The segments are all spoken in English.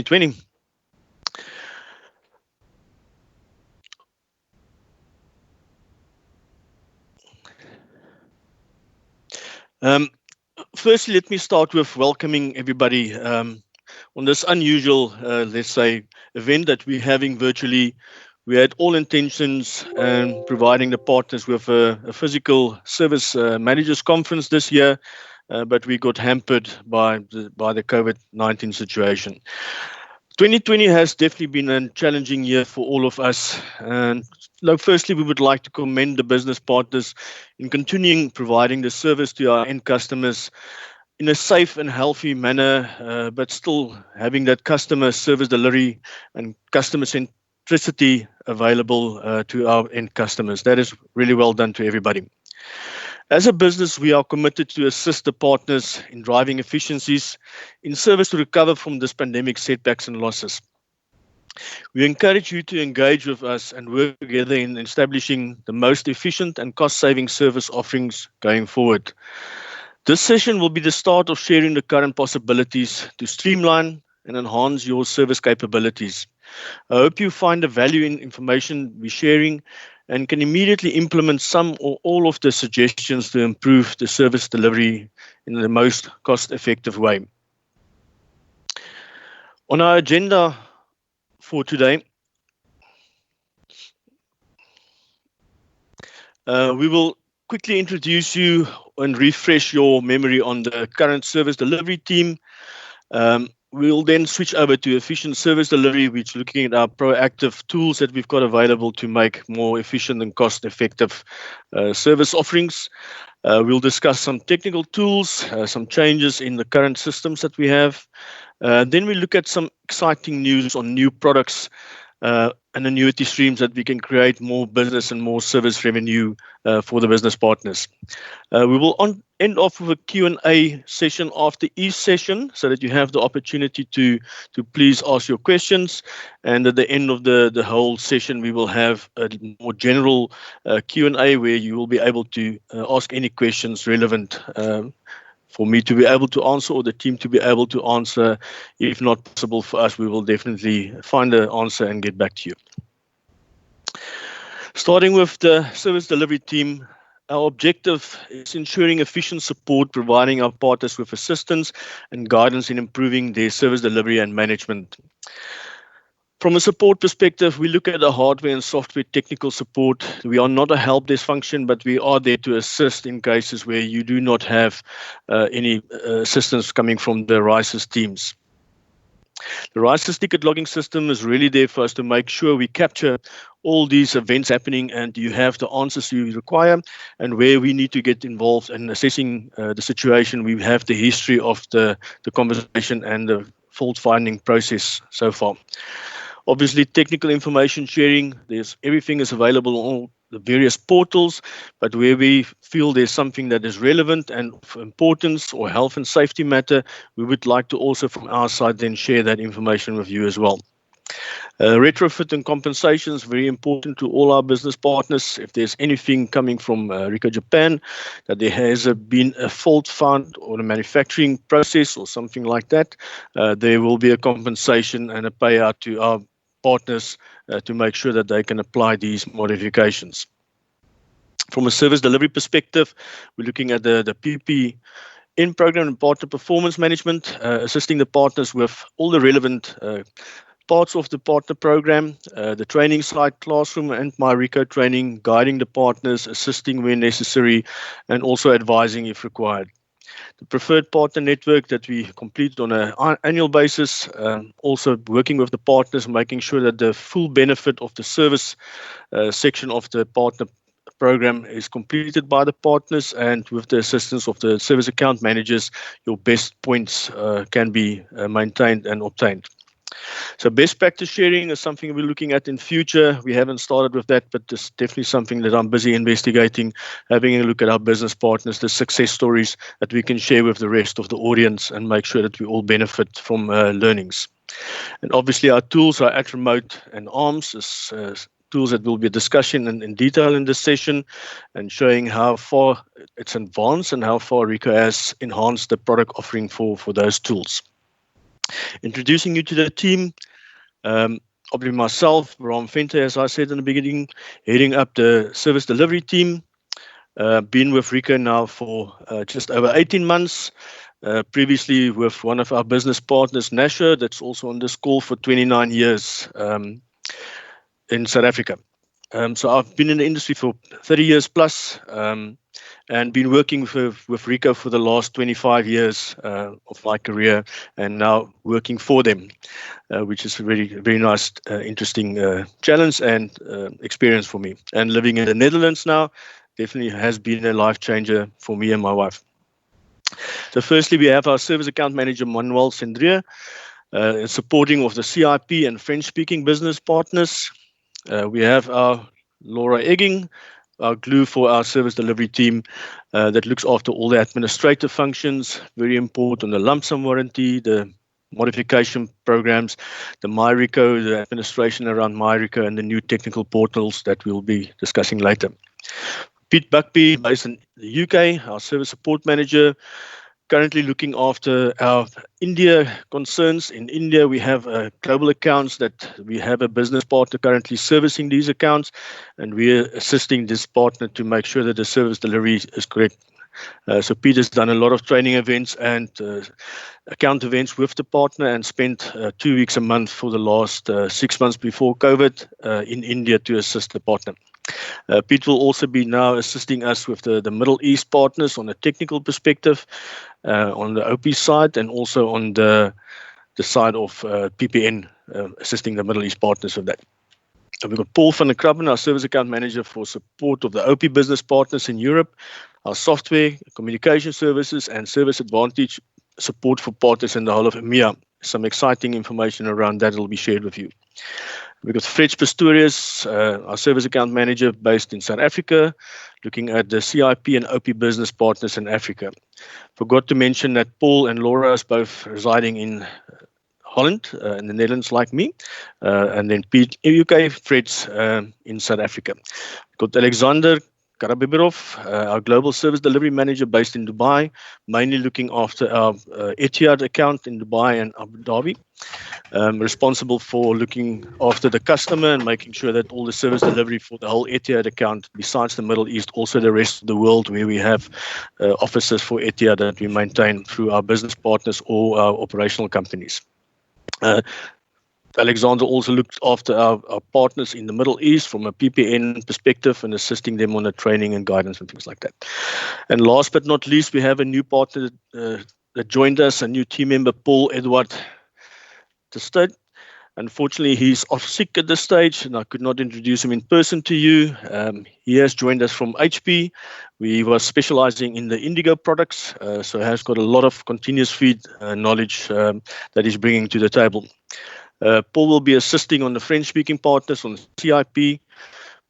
2020. Firstly, let me start with welcoming everybody on this unusual, let's say, event that we're having virtually. We had all intentions and providing the partners with a physical service managers conference this year, but we got hampered by the COVID-19 situation. 2020 has definitely been a challenging year for all of us. And firstly, we would like to commend the business partners in continuing providing the service to our end customers in a safe and healthy manner, but still having that customer service delivery and customer centricity available to our end customers. That is really well done to everybody. As a business, we are committed to assist the partners in driving efficiencies in service to recover from this pandemic setbacks and losses. We encourage you to engage with us and work together in establishing the most efficient and cost-saving service offerings going forward. This session will be the start of sharing the current possibilities to streamline and enhance your service capabilities. I hope you find the value in information we're sharing and can immediately implement some or all of the suggestions to improve the service delivery in the most cost-effective way. On our agenda for today, we will quickly introduce you and refresh your memory on the current service delivery team. We'll then switch over to efficient service delivery, which is looking at our proactive tools that we've got available to make more efficient and cost-effective service offerings. We'll discuss some technical tools, some changes in the current systems that we have. Then we look at some exciting news on new products and annuity streams that we can create more business and more service revenue for the business partners. We will end off with a Q&A session after each session so that you have the opportunity to please ask your questions. And at the end of the whole session, we will have a more general Q&A where you will be able to ask any questions relevant for me to be able to answer or the team to be able to answer. If not possible for us, we will definitely find the answer and get back to you. Starting with the service delivery team, our objective is ensuring efficient support, providing our partners with assistance and guidance in improving their service delivery and management. From a support perspective, we look at the hardware and software technical support. We are not a help desk function, but we are there to assist in cases where you do not have any assistance coming from the RISES teams. The RISES ticket logging system is really there for us to make sure we capture all these events happening and you have the answers you require, and where we need to get involved in assessing the situation. We have the history of the conversation and the fault finding process so far. Obviously, technical information sharing, everything is available on all the various portals, but where we feel there's something that is relevant and of importance or health and safety matter, we would like to also from our side then share that information with you as well. Retrofit and compensation is very important to all our business partners. If there's anything coming from Ricoh Japan, that there has been a fault found or a manufacturing process or something like that, there will be a compensation and a payout to our partners to make sure that they can apply these modifications. From a service delivery perspective, we're looking at the PPN program and partner performance management, assisting the partners with all the relevant parts of the partner program, the training side, classroom and My Ricoh training, guiding the partners, assisting where necessary, and also advising if required. The preferred partner network that we complete on an annual basis, also working with the partners, making sure that the full benefit of the service section of the partner program is completed by the partners, and with the assistance of the service account managers, your best points can be maintained and obtained. So best practice sharing is something we're looking at in future. We haven't started with that, but it's definitely something that I'm busy investigating, having a look at our business partners, the success stories that we can share with the rest of the audience and make sure that we all benefit from learnings. And obviously our tools are ActRemote and ARMS is tools that will be a discussion in detail in this session and showing how far it's advanced and how far Ricoh has enhanced the product offering for those tools. Introducing you to the team, obviously myself, Bram Venter, as I said in the beginning, heading up the service delivery team. Been with Rico now for just over 18 months. Previously with one of our business partners, Nasher, that's also on this call, for 29 years in South Africa. So I've been in the industry for 30 years plus, and been working with Rico for the last 25 years of my career, and now working for them, which is a very nice, interesting challenge and experience for me. And living in the Netherlands now definitely has been a life changer for me and my wife. So firstly, we have our service account manager, Manuel Sendria, supporting of the CIP and French-speaking business partners. We have our Laura Egging, our glue for our service delivery team, that looks after all the administrative functions, very important, the lump sum warranty, the modification programs, the MyRico, the administration around MyRico, and the new technical portals that we'll be discussing later. Pete Buckby, based in the UK, our service support manager, currently looking after our India concerns. In India, we have global accounts that we have a business partner currently servicing these accounts, and we are assisting this partner to make sure that the service delivery is correct. So Pete has done a lot of training events and account events with the partner, and spent 2 weeks a month for the last 6 months before COVID in India to assist the partner. Pete will also be now assisting us with the Middle East partners on a technical perspective, on the OP side, and also on the side of PPN, assisting the Middle East partners with that. We've got Paul van der Krabben, our service account manager for support of the OP business partners in Europe, our software, communication services, and service advantage support for partners in the whole of EMEA. Some exciting information around that will be shared with you. We've got Fred Pistorius, our service account manager based in South Africa, looking at the CIP and OP business partners in Africa. Forgot to mention that Paul and Laura is both residing in Holland, in the Netherlands, like me, and then Pete in UK, Fred's in South Africa. We've got Alexander Karabibirov, our global service delivery manager based in Dubai, mainly looking after our Etihad account in Dubai and Abu Dhabi. Responsible for looking after the customer and making sure that all the service delivery for the whole Etihad account, besides the Middle East, also the rest of the world, where we have offices for Etihad that we maintain through our business partners or our operational companies. Alexander also looked after our partners in the Middle East from a PPN perspective, and assisting them on the training and guidance and things like that. And last but not least, we have a new partner that joined us, a new team member, Paul Edward de Stad. Unfortunately, he's off sick at this stage, and I could not introduce him in person to you. He has joined us from HP. We were specializing in the Indigo products, so has got a lot of continuous feed knowledge that he's bringing to the table. Paul will be assisting on the French-speaking partners on the CIP,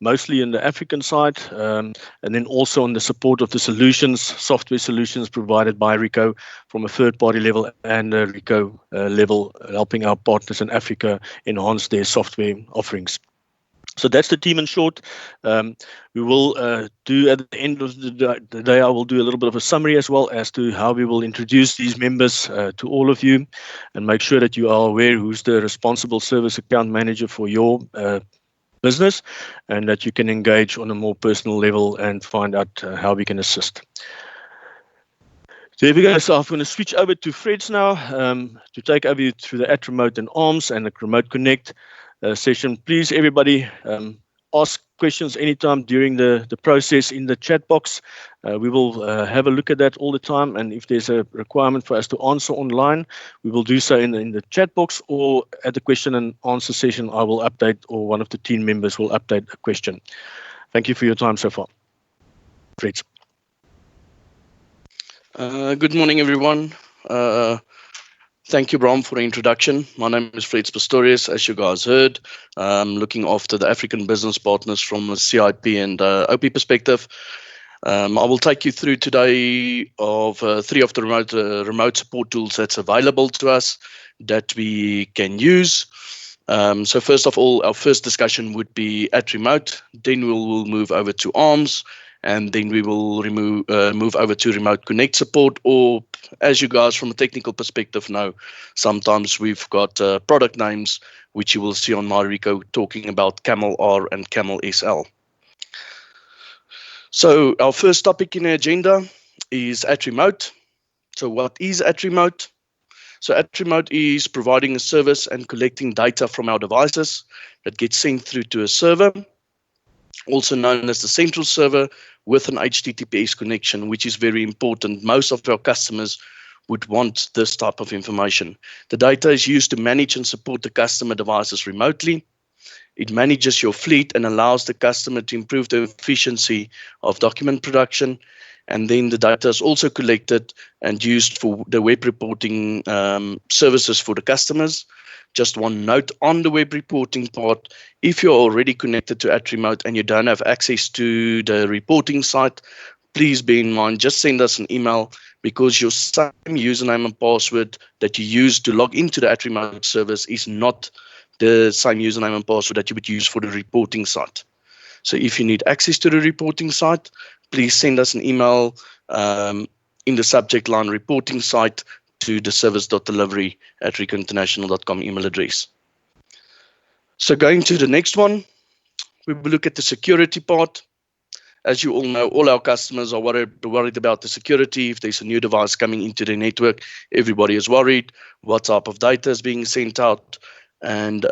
mostly in the African side, and then also on the support of the solutions, software solutions provided by Rico from a third-party level and a Rico level, helping our partners in Africa enhance their software offerings. So that's the team in short. We will do at the end of the day, I will do a little bit of a summary as well as to how we will introduce these members to all of you, and make sure that you are aware who's the responsible service account manager for your business, and that you can engage on a more personal level and find out how we can assist. So here we go. So I'm going to switch over to Fred's now to take over you through the @Remote and ARMS and the Remote Connect session. Please, everybody, ask questions anytime during the process in the chat box. We will have a look at that all the time, and if there's a requirement for us to answer online, we will do so in the chat box, or at the question and answer session, I will update, or one of the team members will update a question. Thank you for your time so far. Fred. Good morning, everyone. Thank you, Bram, for the introduction. My name is Fred Pistorius, as you guys heard. I'm looking after the African business partners from a CIP and OP perspective. I will take you through today of 3 of the remote support tools that's available to us that we can use. So first of all, our first discussion would be @Remote. Then we will move over to ARMS, and then we will move over to Remote Connect support, or as you guys from a technical perspective know, sometimes we've got product names, which you will see on MyReco talking about Camel R and Camel SL. So our first topic in the agenda is AtRemote. So what is AtRemote? So AtRemote is providing a service and collecting data from our devices that gets sent through to a server, also known as the central server, with an HTTPS connection, which is very important. Most of our customers would want this type of information. The data is used to manage and support the customer devices remotely. It manages your fleet and allows the customer to improve the efficiency of document production. And then the data is also collected and used for the web reporting services for the customers. Just one note on the web reporting part: if you're already connected to AtRemote and you don't have access to the reporting site, please bear in mind, just send us an email, because your same username and password that you use to log into the AtRemote service is not the same username and password that you would use for the reporting site. So if you need access to the reporting site, please send us an email in the subject line reporting site to the service.delivery@ricointernational.com email address. So going to the next one, we will look at the security part. As you all know, all our customers are worried about the security. If there's a new device coming into the network, everybody is worried. What type of data is being sent out? And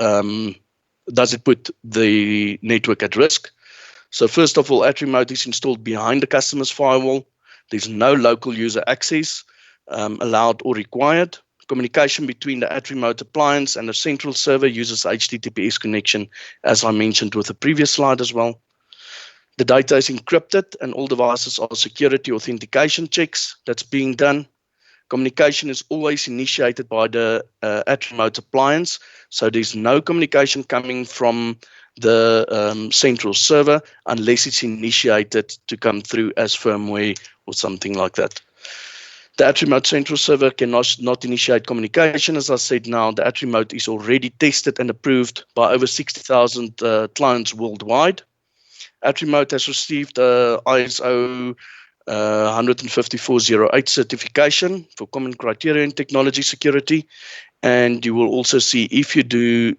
does it put the network at risk? So first of all, AtRemote is installed behind the customer's firewall. There's no local user access allowed or required. Communication between the AtRemote appliance and the central server uses HTTPS connection, as I mentioned with the previous slide as well. The data is encrypted and all devices are security authentication checks that's being done. Communication is always initiated by the AtRemote appliance, so there's no communication coming from the central server unless it's initiated to come through as firmware or something like that. The AtRemote central server cannot initiate communication. As I said now, the AtRemote is already tested and approved by over 60,000 clients worldwide. AtRemote has received ISO 15408 certification for common criteria in technology security. And you will also see, if you do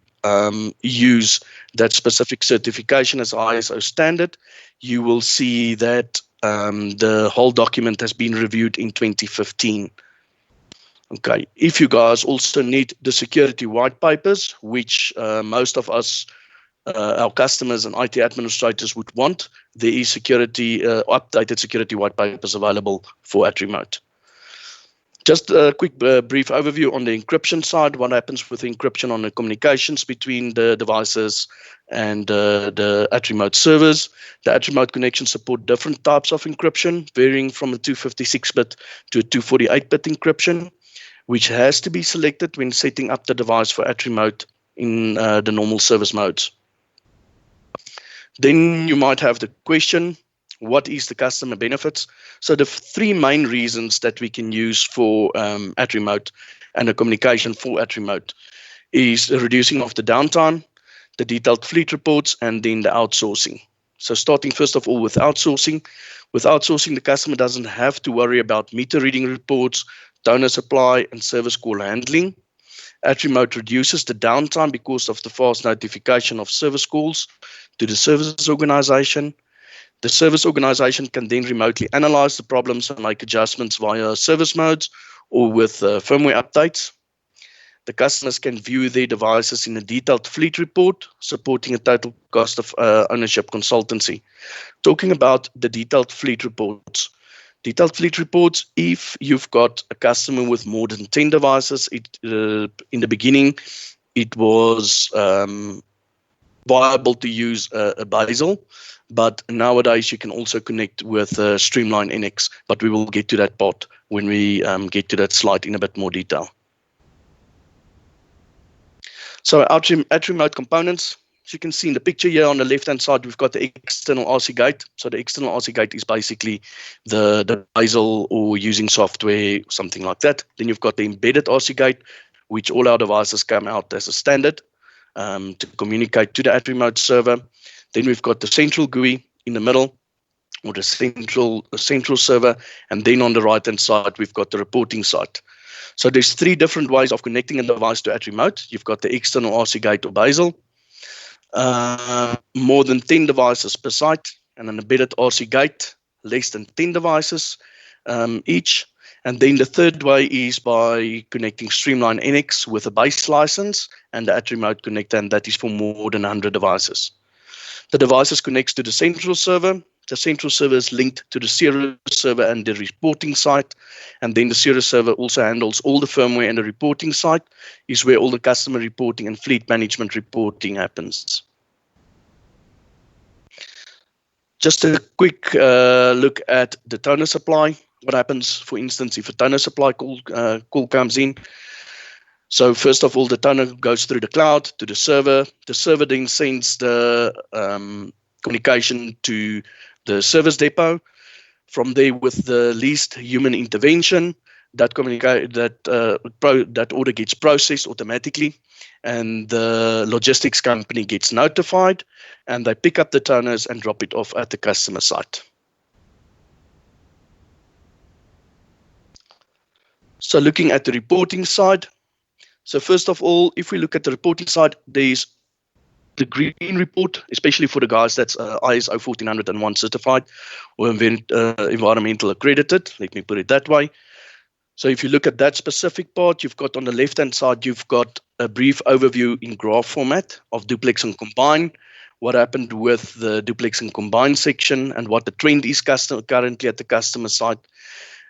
use that specific certification as ISO standard, you will see that the whole document has been reviewed in 2015. Okay, if you guys also need the security white papers, which most of us, our customers and IT administrators would want, there is updated security white papers available for AtRemote. Just a quick brief overview on the encryption side. What happens with encryption on the communications between the devices and the AtRemote servers? The AtRemote connections support different types of encryption, varying from a 256-bit to a 248-bit encryption, which has to be selected when setting up the device for AtRemote in the normal service modes. Then you might have the question, what is the customer benefits? So the three main reasons that we can use for AtRemote and the communication for AtRemote is the reducing of the downtime, the detailed fleet reports, and then the outsourcing. So starting first of all with outsourcing. With outsourcing, the customer doesn't have to worry about meter reading reports, donor supply, and service call handling. AtRemote reduces the downtime because of the fast notification of service calls to the service organization. The service organization can then remotely analyze the problems and make adjustments via service modes or with firmware updates. The customers can view their devices in a detailed fleet report, supporting a total cost of ownership consultancy. Talking about the detailed fleet reports. Detailed fleet reports, if you've got a customer with more than 10 devices, in the beginning, it was viable to use a Bazel, but nowadays you can also connect with Streamline NX, but we will get to that part when we get to that slide in a bit more detail. So AtRemote components, as you can see in the picture here on the left-hand side, we've got the external RC gate. So the external RC gate is basically the Bazel or using software, something like that. Then you've got the embedded RC gate, which all our devices come out as a standard to communicate to the AtRemote server. Then we've got the central GUI in the middle, or the central server, and then on the right-hand side, we've got the reporting side. So there's 3 different ways of connecting a device to AtriRemote. You've got the external RC gate or basal, more than 10 devices per site, and an embedded RC gate, less than 10 devices each. And then the third way is by connecting Streamline NX with a base license and the AtriRemote connector, and that is for more than 100 devices. The devices connects to the central server. The central server is linked to the Ceres server and the reporting site. And then the Ceres server also handles all the firmware, and the reporting site is where all the customer reporting and fleet management reporting happens. Just a quick look at the toner supply. What happens, for instance, if a toner supply call comes in? So first of all, the toner goes through the cloud to the server. The server then sends the communication to the service depot. From there, with the least human intervention, that order gets processed automatically, and the logistics company gets notified, and they pick up the toners and drop it off at the customer site. So looking at the reporting side. So first of all, if we look at the reporting side, there's the green report, especially for the guys that's ISO 14001 certified or environmental accredited. Let me put it that way. So if you look at that specific part, you've got on the left-hand side, you've got a brief overview in graph format of duplex and combine, what happened with the duplex and combine section, and what the trend is currently at the customer side.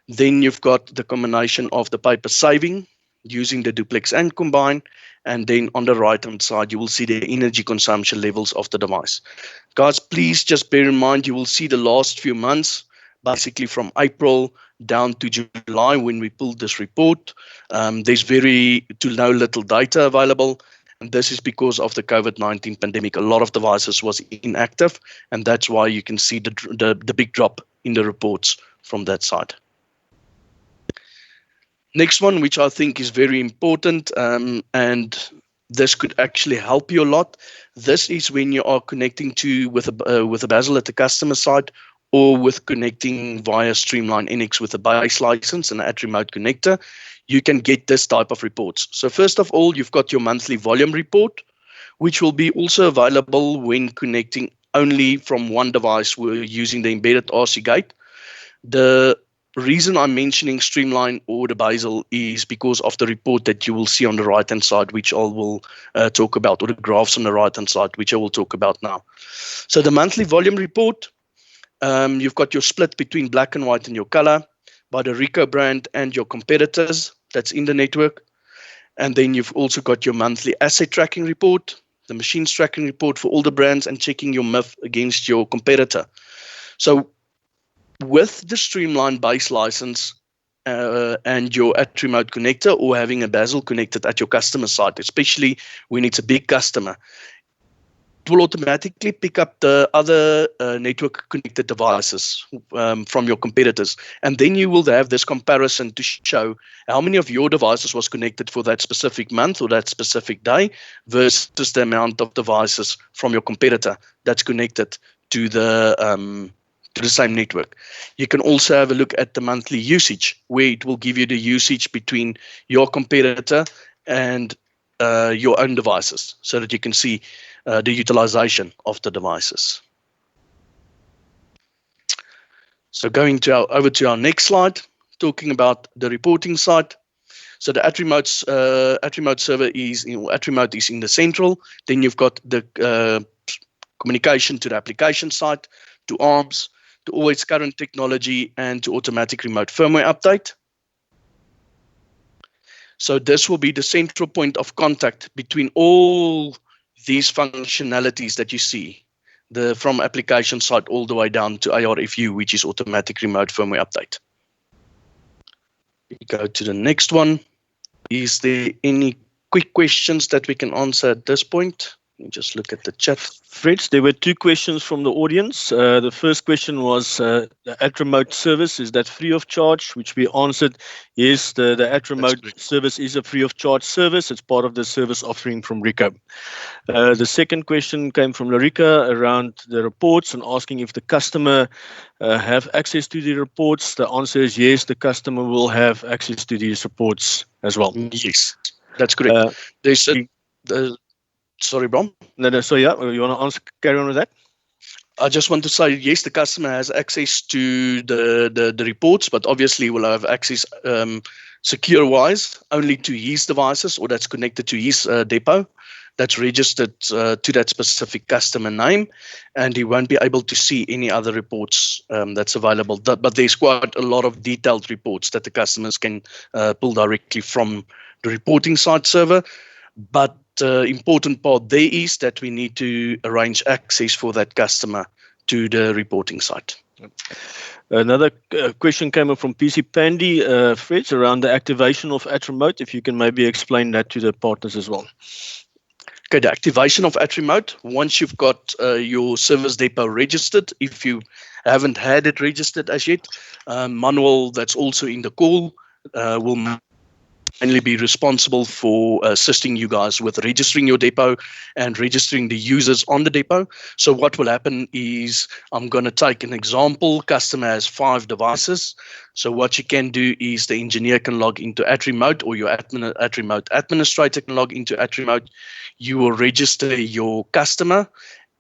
Then you've got the combination of the paper saving using the duplex and combine, and then on the right hand side you will see the energy consumption levels of the device. Guys, please just bear in mind, you will see the last few months, basically from April down to July when we pulled this report. There's very to no little data available, and this is because of the COVID-19 pandemic. A lot of devices was inactive, and that's why you can see the big drop in the reports from that side. Next one, which I think is very important, and this could actually help you a lot. This is when you are connecting with a basal at the customer side, or with connecting via Streamline NX with a base license and an AtriRemote connector. You can get this type of reports. So first of all, you've got your monthly volume report, which will be also available when connecting only from one device. We're using the embedded RC gate. The reason I'm mentioning Streamline or the basal is because of the report that you will see on the right hand side, which I will talk about, or the graphs on the right hand side, which I will talk about now. So the monthly volume report, you've got your split between black and white and your color by the Ricoh brand and your competitors that's in the network. And then you've also got your monthly asset tracking report, the machines tracking report for all the brands, and checking your MIF against your competitor. So with the Streamline base license and your AtriRemote connector, or having a basal connected at your customer site, especially when it's a big customer, it will automatically pick up the other network connected devices from your competitors. And then you will have this comparison to show how many of your devices was connected for that specific month or that specific day versus the amount of devices from your competitor that's connected to the same network. You can also have a look at the monthly usage, where it will give you the usage between your competitor and your own devices, so that you can see the utilization of the devices. So going over to our next slide, talking about the reporting side. So the AtriRemote server is, AtriRemote is in the central. Then you've got the communication to the application side, to ARMS, to always current technology, and to automatic remote firmware update. So this will be the central point of contact between all these functionalities that you see, from application side all the way down to ARFU, which is automatic remote firmware update. We go to the next one. Is there any quick questions that we can answer at this point? Let me just look at the chat. Fritz, there were two questions from the audience. The first question was the AtRemote service, is that free of charge? Which we answered, yes, the AtRemote service is a free of charge service. It's part of the service offering from Ricoh. The second question came from Larika around the reports and asking if the customer have access to the reports. The answer is yes, the customer will have access to these reports as well. Yes, that's correct. There's sorry, Bram. No, so yeah, you want to carry on with that? I just want to say, yes, the customer has access to the reports, but obviously will have access secure-wise only to his devices, or that's connected to his depot that's registered to that specific customer name, and he won't be able to see any other reports that's available. But there's quite a lot of detailed reports that the customers can pull directly from the reporting site server. But important part there is that we need to arrange access for that customer to the reporting site. Another question came up from PC Pandy, Fritz, around the activation of AtRemote. If you can maybe explain that to the partners as well. Okay, the activation of AtRemote, once you've got your service depot registered, if you haven't had it registered as yet, Manuel, that's also in the call, will mainly be responsible for assisting you guys with registering your depot and registering the users on the depot. So what will happen is, I'm going to take an example. Customer has 5 devices. So what you can do is the engineer can log into AtRemote, or your AtRemote administrator can log into AtRemote. You will register your customer,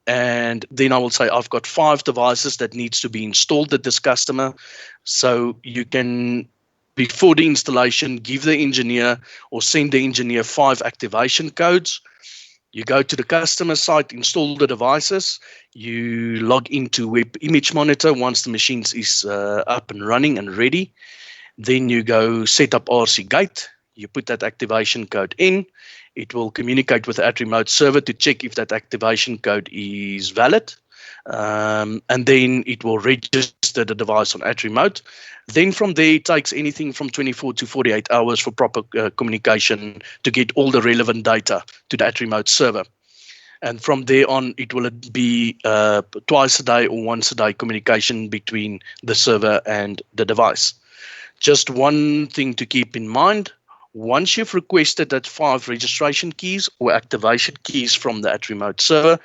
and then I will say, I've got 5 devices that needs to be installed at this customer. So you can, before the installation, give the engineer or send the engineer 5 activation codes. You go to the customer site, install the devices, you log into Web Image Monitor once the machine is up and running and ready. Then you go set up RC Gate, you put that activation code in, it will communicate with the AtRemote server to check if that activation code is valid. And then it will register the device on AtRemote. Then from there, it takes anything from 24 to 48 hours for proper communication to get all the relevant data to the AtRemote server. And from there on, it will be twice a day or once a day communication between the server and the device. Just one thing to keep in mind, once you've requested that 5 registration keys or activation keys from the AtRemote server,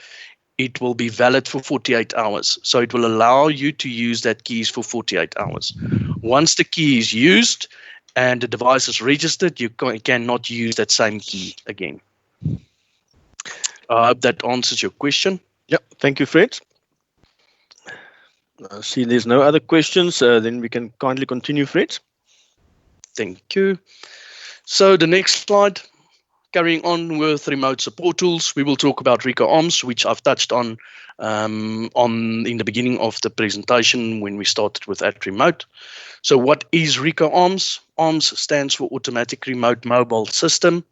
it will be valid for 48 hours. So it will allow you to use that keys for 48 hours. Once the key is used and the device is registered, you cannot use that same key again. I hope that answers your question. Yeah, thank you, Fred. I see there's no other questions. Then we can kindly continue, Fred. Thank you. So the next slide. Carrying on with remote support tools, we will talk about Ricoh ARMS, which I've touched on in the beginning of the presentation when we started with AtRemote. So what is Ricoh ARMS? ARMS stands for Automatic Remote Mobile System.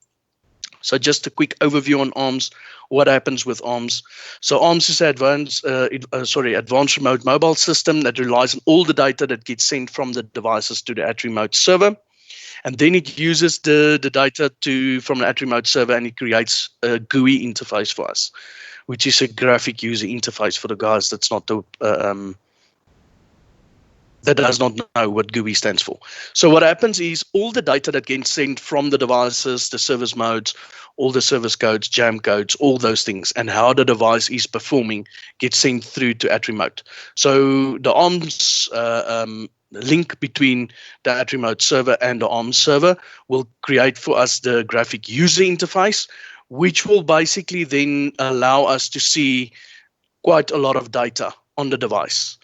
So just a quick overview on ARMS, what happens with ARMS. So ARMS is an advanced remote mobile system that relies on all the data that gets sent from the devices to the AtRemote server. And then it uses the data from the AtRemote server, and it creates a GUI interface for us, which is a graphic user interface for the guys that does not know what GUI stands for. So what happens is all the data that gets sent from the devices, the service modes, all the service codes, jam codes, all those things, and how the device is performing gets sent through to AtRemote. So the ARMS link between the AtRemote server and the ARMS server will create for us the graphic user interface, which will basically then allow us to see quite a lot of data on the device.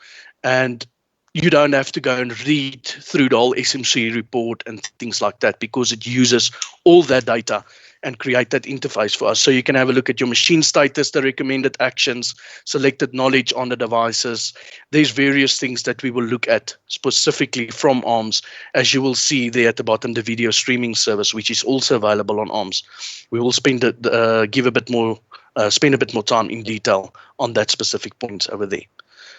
And you don't have to go and read through the whole SMC report and things like that, because it uses all that data and create that interface for us. So you can have a look at your machine status, the recommended actions, selected knowledge on the devices. There's various things that we will look at specifically from ARMS, as you will see there at the bottom, the video streaming service, which is also available on ARMS. We will spend a bit more time in detail on that specific point over there.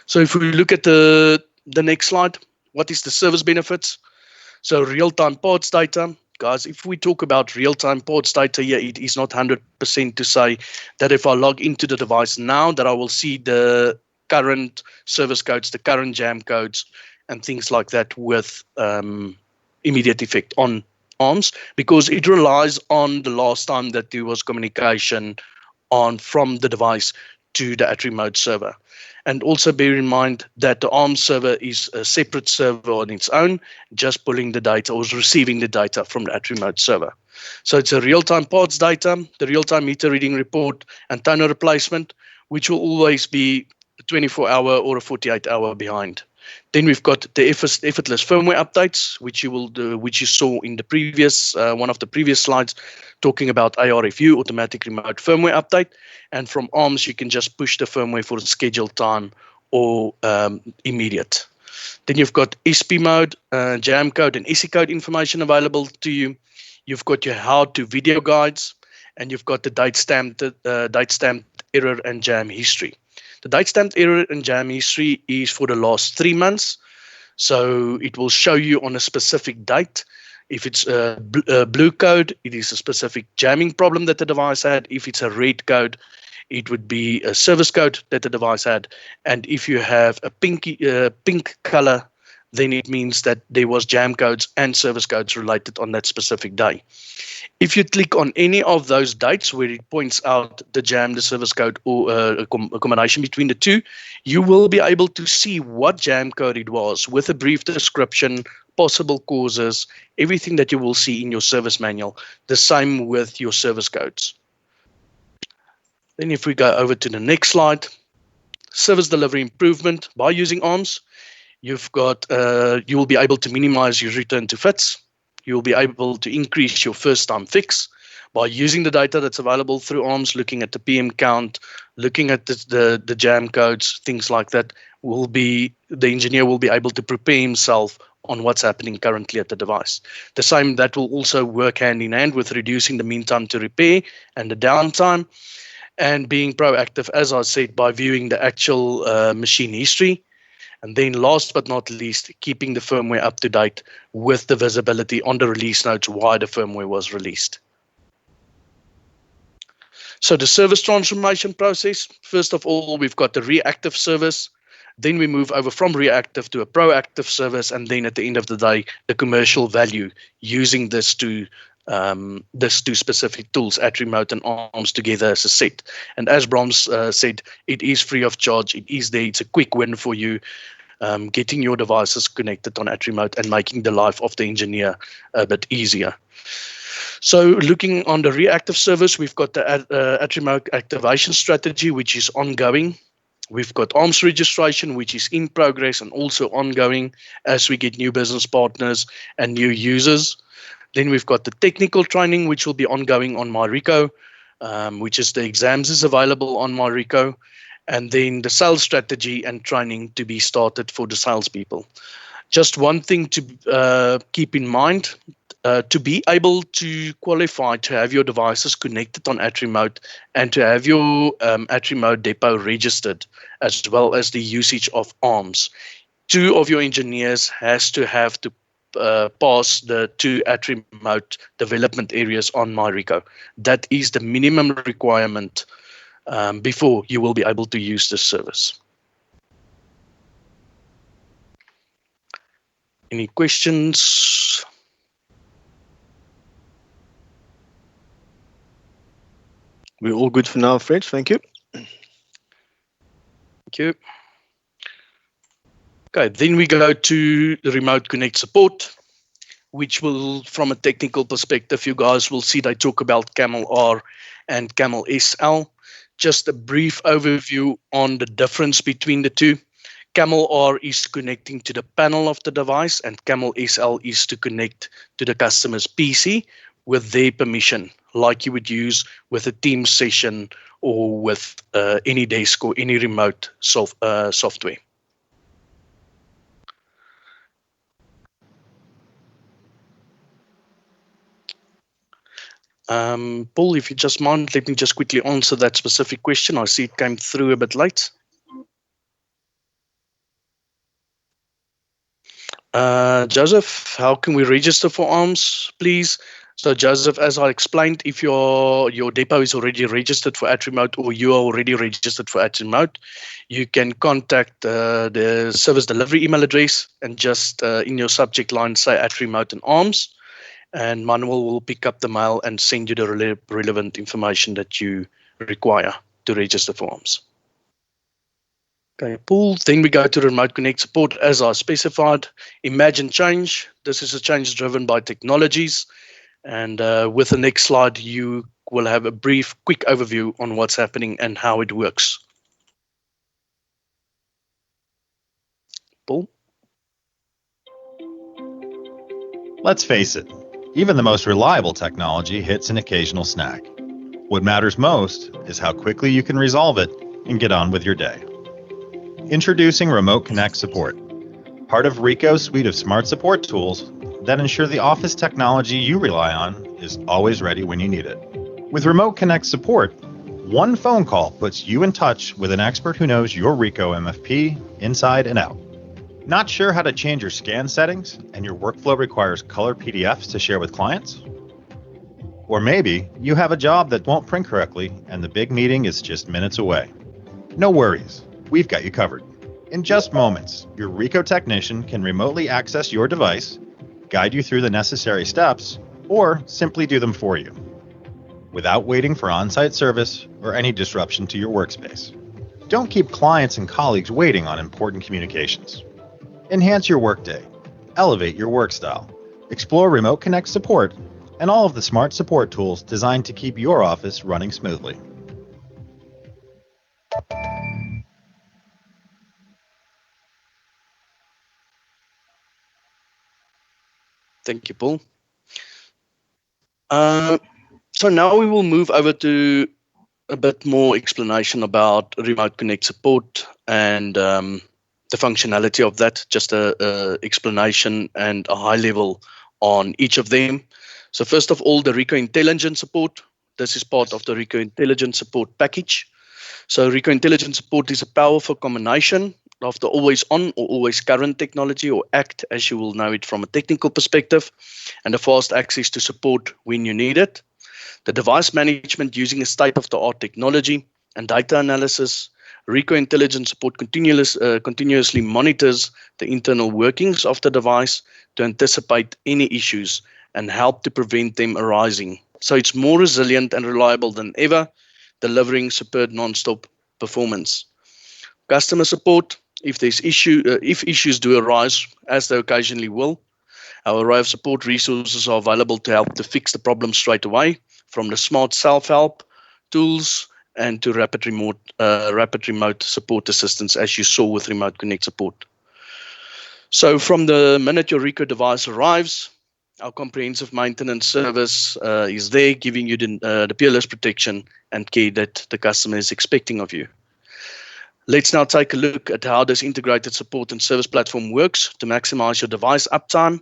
So if we look at the next slide, what is the service benefits? So real-time parts data, guys. If we talk about real-time ports data here, it is not 100% to say that if I log into the device now that I will see the current service codes, the current jam codes, and things like that with immediate effect on ARMS, because it relies on the last time that there was communication from the device to the AttriMode server. And also bear in mind that the ARMS server is a separate server on its own, just pulling the data or receiving the data from the AttriMode server. So it's a real-time parts data, the real-time meter reading report, and toner replacement, which will always be a 24-hour or a 48-hour behind. Then we've got the effortless firmware updates, which you saw in the previous one of the previous slides, talking about ARFU, automatic remote firmware update. And from ARMS, you can just push the firmware for scheduled time or immediate. Then you've got SP mode, jam code, and SE code information available to you. You've got your how-to video guides, and you've got the date-stamped error and jam history. The date-stamped error and jam history is for the last 3 months. So it will show you on a specific date. If it's a blue code, it is a specific jamming problem that the device had. If it's a red code, it would be a service code that the device had. And if you have a pink color, then it means that there was jam codes and service codes related on that specific day. If you click on any of those dates where it points out the jam, the service code, or a combination between the two, you will be able to see what jam code it was with a brief description, possible causes, everything that you will see in your service manual. The same with your service codes. Then if we go over to the next slide, service delivery improvement by using ARMS, you've got you will be able to minimize your return to fits. You'll be able to increase your first time fix by using the data that's available through ARMS, looking at the PM count, looking at the jam codes, things like that. The engineer will be able to prepare himself on what's happening currently at the device. The same, that will also work hand in hand with reducing the mean time to repair and the downtime, and being proactive, as I said, by viewing the actual machine history. And then last but not least, keeping the firmware up to date with the visibility on the release notes why the firmware was released. So the service transformation process, first of all, we've got the reactive service. Then we move over from reactive to a proactive service. And then at the end of the day, the commercial value using these two specific tools, AttriMode and ARMS, together as a set. And as Brahms said, it is free of charge. It is there. It's a quick win for you, getting your devices connected on AttriMode and making the life of the engineer a bit easier. So looking on the reactive service, we've got the AttriMode activation strategy, which is ongoing. We've got ARMS registration, which is in progress and also ongoing as we get new business partners and new users. Then we've got the technical training, which will be ongoing on MyRico, which is the exams is available on MyRico. And then the sales strategy and training to be started for the salespeople. Just one thing to keep in mind, to be able to qualify to have your devices connected on AttriMode and to have your AttriMode depot registered, as well as the usage of ARMS, 2 of your engineers has to have to pass the 2 AttriMode development areas on MyRico. That is the minimum requirement before you will be able to use this service. Any questions? We're all good for now, Fred. Thank you. Thank you. Okay, then we go to the Remote Connect support, which will, from a technical perspective, you guys will see they talk about Camel R and Camel SL. Just a brief overview on the difference between the two. Camel R is connecting to the panel of the device, and Camel SL is to connect to the customer's PC with their permission, like you would use with a Teams session or with any desk or any remote software. Paul, if you just mind, let me just quickly answer that specific question. I see it came through a bit late. Joseph, how can we register for ARMS, please? So Joseph, as I explained, if your depot is already registered for AtRemote or you are already registered for AtRemote, you can contact the service delivery email address and just in your subject line say AtRemote and ARMS, and Manuel will pick up the mail and send you the relevant information that you require to register for ARMS. Okay, Paul, then we go to Remote Connect support as I specified. Imagine change. This is a change driven by technologies. And with the next slide, you will have a brief, quick overview on what's happening and how it works. Paul? Let's face it, even the most reliable technology hits an occasional snag. What matters most is how quickly you can resolve it and get on with your day. Introducing Remote Connect Support, part of Ricoh's suite of smart support tools that ensure the office technology you rely on is always ready when you need it. With Remote Connect Support, one phone call puts you in touch with an expert who knows your Ricoh MFP inside and out. Not sure how to change your scan settings and your workflow requires color PDFs to share with clients? Or maybe you have a job that won't print correctly and the big meeting is just minutes away. No worries. We've got you covered. In just moments, your Ricoh technician can remotely access your device, guide you through the necessary steps, or simply do them for you, without waiting for on-site service or any disruption to your workspace. Don't keep clients and colleagues waiting on important communications. Enhance your workday, elevate your work style, explore Remote Connect support, and all of the smart support tools designed to keep your office running smoothly. Thank you, Paul. So now we will move over to a bit more explanation about Remote Connect support and the functionality of that, just a explanation and a high level on each of them. So first of all, the Ricoh Intelligent support. This is part of the Ricoh Intelligent support package. So Ricoh Intelligent support is a powerful combination of the always on or always current technology, or ACT as you will know it from a technical perspective, and the fast access to support when you need it. The device management using a state-of-the-art technology and data analysis. Ricoh Intelligent support continuously monitors the internal workings of the device to anticipate any issues and help to prevent them arising. So it's more resilient and reliable than ever, delivering superb non-stop performance. Customer support. If issues do arise, as they occasionally will, our array of support resources are available to help to fix the problem straight away, from the smart self-help tools and to rapid remote support assistance, as you saw with Remote Connect support. So from the minute your Ricoh device arrives, our comprehensive maintenance service is there, giving you the peerless protection and care that the customer is expecting of you. Let's now take a look at how this integrated support and service platform works to maximize your device uptime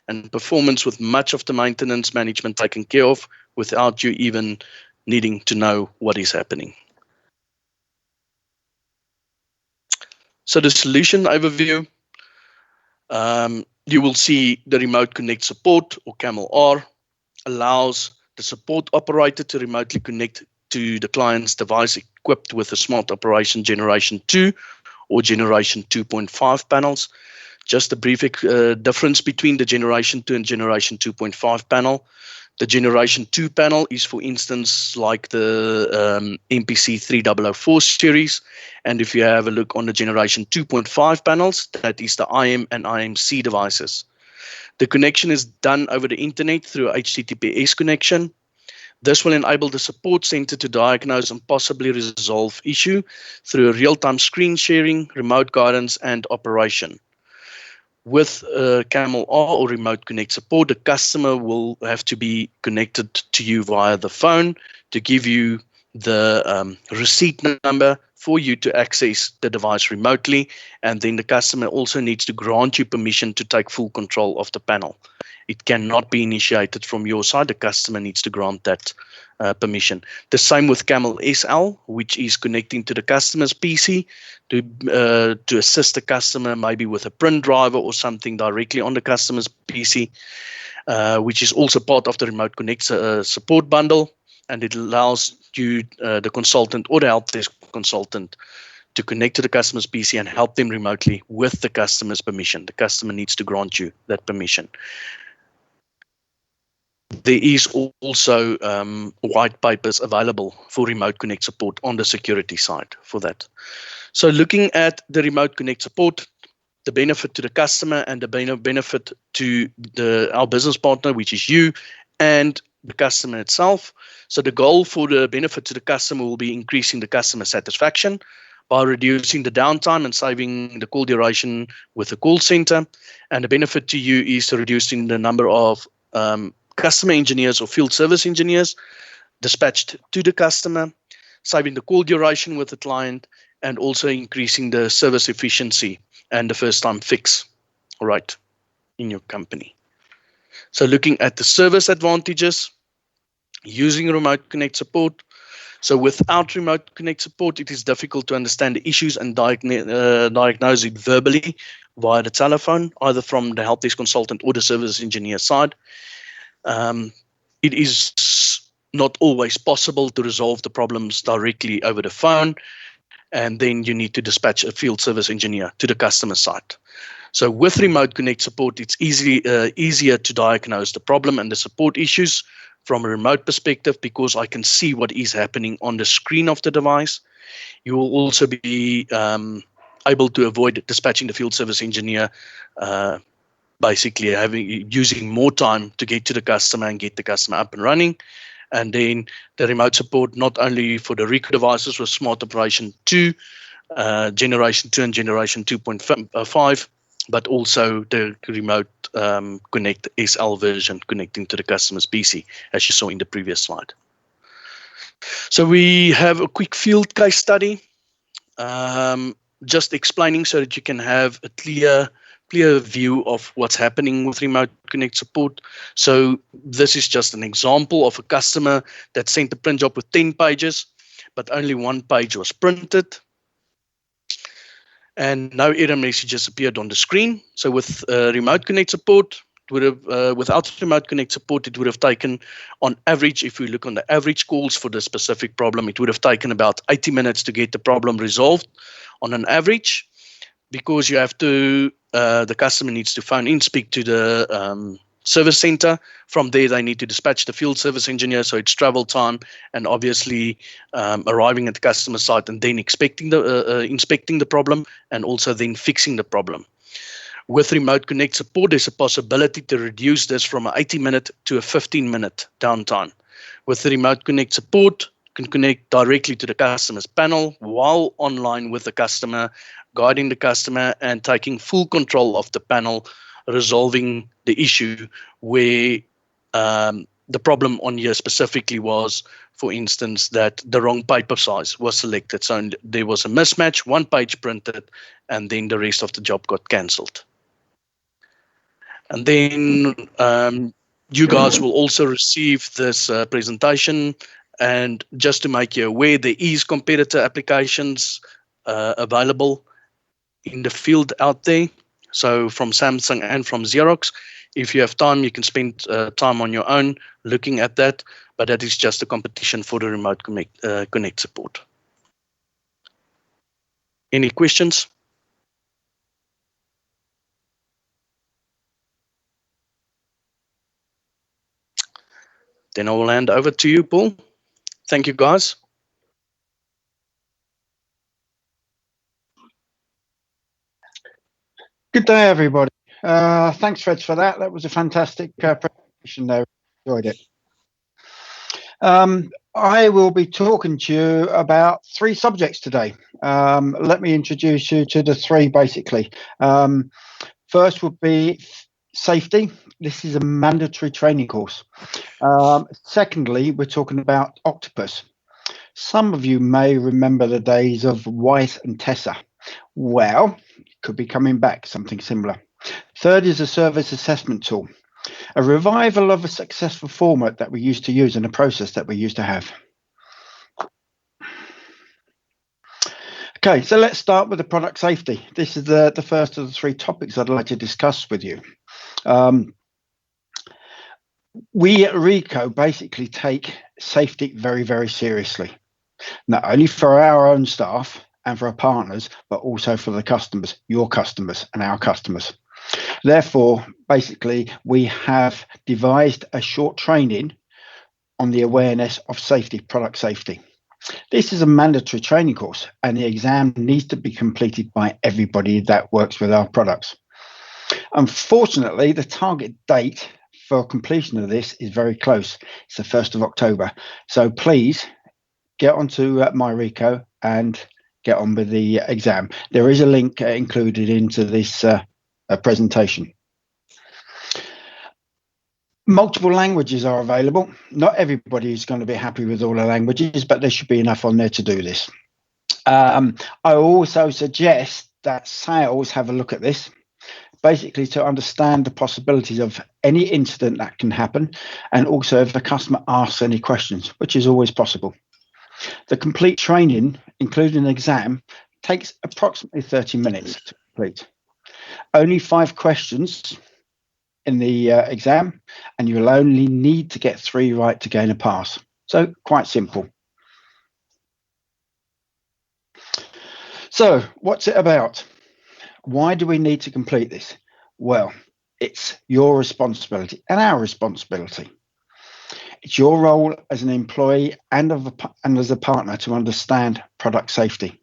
and performance, with much of the maintenance management taken care of without you even needing to know what is happening. So the solution overview, you will see the Remote Connect support, or CAML-R, allows the support operator to remotely connect to the client's device equipped with a Smart Operation Generation 2 or Generation 2.5 panels. Just a brief difference between the Generation 2 and Generation 2.5 panel. The Generation 2 panel is, for instance, like the MPC 3004 series. And if you have a look on the Generation 2.5 panels, that is the IM and IMC devices. The connection is done over the internet through HTTPS connection. This will enable the support center to diagnose and possibly resolve issue through real-time screen sharing, remote guidance, and operation. With CAML-R or Remote Connect support, the customer will have to be connected to you via the phone to give you the receipt number for you to access the device remotely, and then the customer also needs to grant you permission to take full control of the panel. It cannot be initiated from your side. The customer needs to grant that permission. The same with Camel SL, which is connecting to the customer's PC to assist the customer maybe with a print driver or something directly on the customer's PC, which is also part of the Remote Connect support bundle, and it allows you, the consultant or the help desk consultant, to connect to the customer's PC and help them remotely with the customer's permission. The customer needs to grant you that permission. There is also white papers available for Remote Connect support on the security side for that. So looking at the Remote Connect support, the benefit to the customer and the benefit to our business partner, which is you, and the customer itself. So the goal for the benefit to the customer will be increasing the customer satisfaction by reducing the downtime and saving the call duration with the call center. And the benefit to you is reducing the number of customer engineers or field service engineers dispatched to the customer, saving the call duration with the client, and also increasing the service efficiency and the first time fix rate in your company. So looking at the service advantages, using Remote Connect support. So without Remote Connect support, it is difficult to understand the issues and diagnose it verbally via the telephone, either from the help desk consultant or the service engineer side. It is not always possible to resolve the problems directly over the phone, and then you need to dispatch a field service engineer to the customer site. So with Remote Connect support, it's easier to diagnose the problem and the support issues from a remote perspective, because I can see what is happening on the screen of the device. You will also be able to avoid dispatching the field service engineer, basically using more time to get to the customer and get the customer up and running. And then the remote support, not only for the Ricoh devices with Smart Operation 2, Generation 2 and Generation 2.5, but also the Remote Connect SL version connecting to the customer's PC, as you saw in the previous slide. So we have a quick field case study, just explaining so that you can have a clear view of what's happening with Remote Connect support. So this is just an example of a customer that sent a print job with 10 pages, but only one page was printed, and no error messages appeared on the screen. So with Remote Connect support, it would have, without Remote Connect support, it would have taken, on average, if we look on the average calls for the specific problem, it would have taken about 80 minutes to get the problem resolved on an average, because you have to, the customer needs to phone in, speak to the service center. From there, they need to dispatch the field service engineer, so it's travel time, and obviously arriving at the customer site and then inspecting the problem, and also then fixing the problem. With Remote Connect support, there's a possibility to reduce this from an 80-minute to a 15-minute downtime. With the Remote Connect support, you can connect directly to the customer's panel while online with the customer, guiding the customer and taking full control of the panel, resolving the issue where the problem on here specifically was, for instance, that the wrong paper size was selected. So there was a mismatch, one page printed, and then the rest of the job got cancelled. And then you guys will also receive this presentation. And just to make you aware, there is competitor applications available in the field out there. So from Samsung and from Xerox. If you have time, you can spend time on your own looking at that. But that is just a competition for the Remote Connect support. Any questions? Then I will hand over to you, Paul. Thank you, guys. Good day, everybody. Thanks, Fred, for that. That was a fantastic presentation there. Enjoyed it. I will be talking to you about 3 subjects today. Let me introduce you to the 3, basically. First would be safety. This is a mandatory training course. Secondly, we're talking about Octopus. Some of you may remember the days of White and Tessa. Well, could be coming back, something similar. Third is a service assessment tool. A revival of a successful format that we used to use and a process that we used to have. Okay, so let's start with the product safety. This is the first of the three topics I'd like to discuss with you. We at Ricoh basically take safety very, very seriously, not only for our own staff and for our partners, but also for the customers, your customers and our customers. Therefore, basically, we have devised a short training on the awareness of safety, product safety. This is a mandatory training course, and the exam needs to be completed by everybody that works with our products. Unfortunately, the target date for completion of this is very close. It's the 1st of October. So please get onto MyRicoh and get on with the exam. There is a link included into this presentation. Multiple languages are available. Not everybody is going to be happy with all the languages, but there should be enough on there to do this. I also suggest that sales have a look at this, basically to understand the possibilities of any incident that can happen, and also if the customer asks any questions, which is always possible. The complete training, including an exam, takes approximately 30 minutes to complete. Only 5 questions in the exam, and you'll only need to get 3 right to gain a pass. So quite simple. So what's it about? Why do we need to complete this? Well, it's your responsibility and our responsibility. It's your role as an employee and as a partner to understand product safety,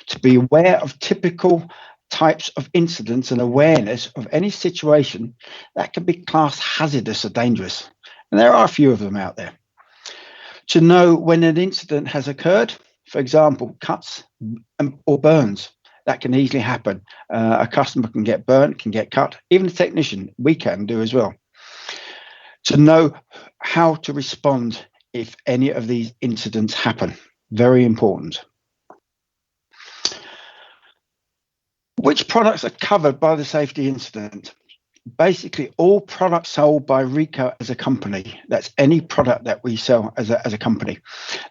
to be aware of typical types of incidents and awareness of any situation that can be classed hazardous or dangerous. And there are a few of them out there. To know when an incident has occurred, for example, cuts or burns, that can easily happen. A customer can get burnt, can get cut, even a technician, we can do as well. To know how to respond if any of these incidents happen, very important. Which products are covered by the safety incident? Basically, all products sold by Ricoh as a company. That's any product that we sell as a company.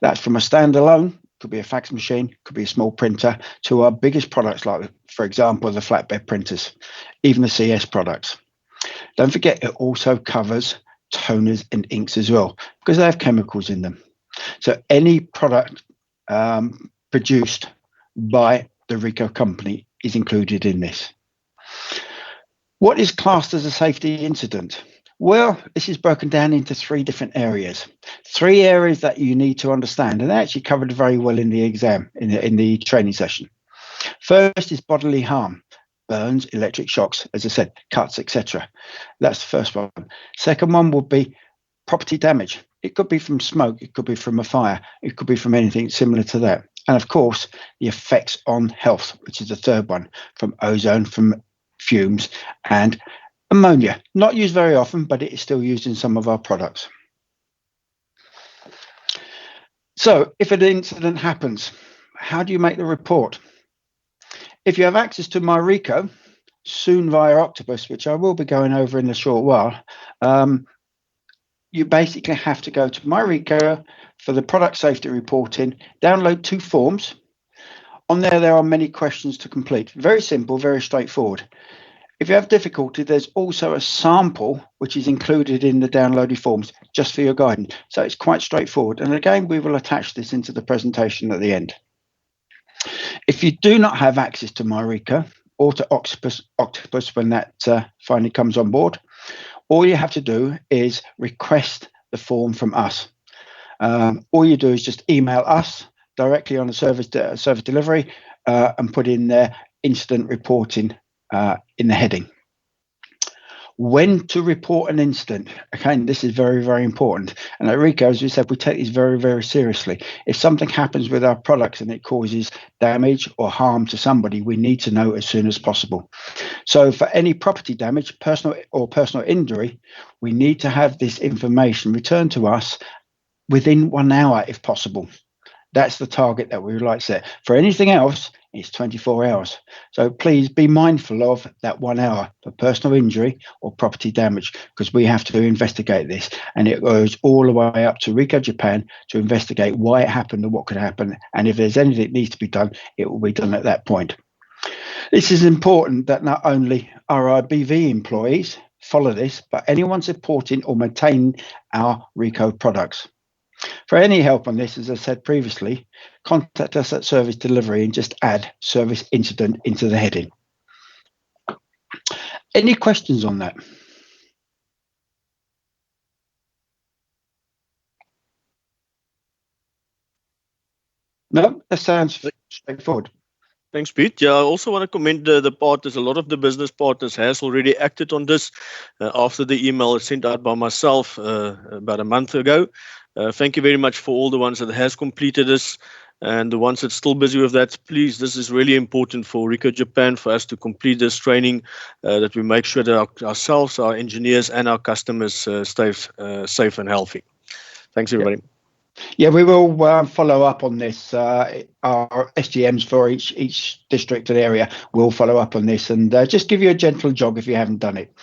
That's from a standalone, could be a fax machine, could be a small printer, to our biggest products like, for example, the flatbed printers, even the CS products. Don't forget, it also covers toners and inks as well, because they have chemicals in them. So any product produced by the Ricoh company is included in this. What is classed as a safety incident? Well, this is broken down into 3 different areas. 3 areas that you need to understand, and they're actually covered very well in the exam, in the training session. First is bodily harm, burns, electric shocks, as I said, cuts, etc. That's the first one. Second one would be property damage. It could be from smoke, it could be from a fire, it could be from anything similar to that. And of course, the effects on health, which is the third one, from ozone, from fumes, and ammonia. Not used very often, but it is still used in some of our products. So if an incident happens, how do you make the report? If you have access to MyRicoh, soon via Octopus, which I will be going over in a short while, you basically have to go to MyRicoh for the product safety reporting, download 2 forms. On there are many questions to complete. Very simple, very straightforward. If you have difficulty, there's also a sample which is included in the downloaded forms just for your guidance. So it's quite straightforward. And again, we will attach this into the presentation at the end. If you do not have access to MyRicoh or to Octopus when that finally comes on board, all you have to do is request the form from us. All you do is just email us directly on the service delivery and put in there incident reporting in the heading. When to report an incident. Again, this is very, very important. And at Ricoh, as we said, we take this very, very seriously. If something happens with our products and it causes damage or harm to somebody, we need to know as soon as possible. So for any property damage, personal injury, we need to have this information returned to us within 1 hour if possible. That's the target that we would like to set. For anything else, it's 24 hours. So please be mindful of that 1 hour for personal injury or property damage, because we have to investigate this, and it goes all the way up to RICO Japan to investigate why it happened and what could happen. And if there's anything that needs to be done, it will be done at that point. This is important that not only RIBV employees follow this, but anyone supporting or maintaining our RICO products. For any help on this, as I said previously, contact us at Service Delivery and just add service incident into the heading. Any questions on that? No, that sounds straightforward. Thanks, Pete. Yeah, I also want to commend the partners. A lot of the business partners has already acted on this after the email was sent out by myself about a month ago. Thank you very much for all the ones that has completed this, and the ones that's still busy with that. Please, this is really important for RICO Japan, for us to complete this training, that we make sure that ourselves, our engineers, and our customers stay safe and healthy. Thanks, everybody. Yeah, we will follow up on this. Our SGMs for each district and area will follow up on this, and just give you a gentle jog if you haven't done it.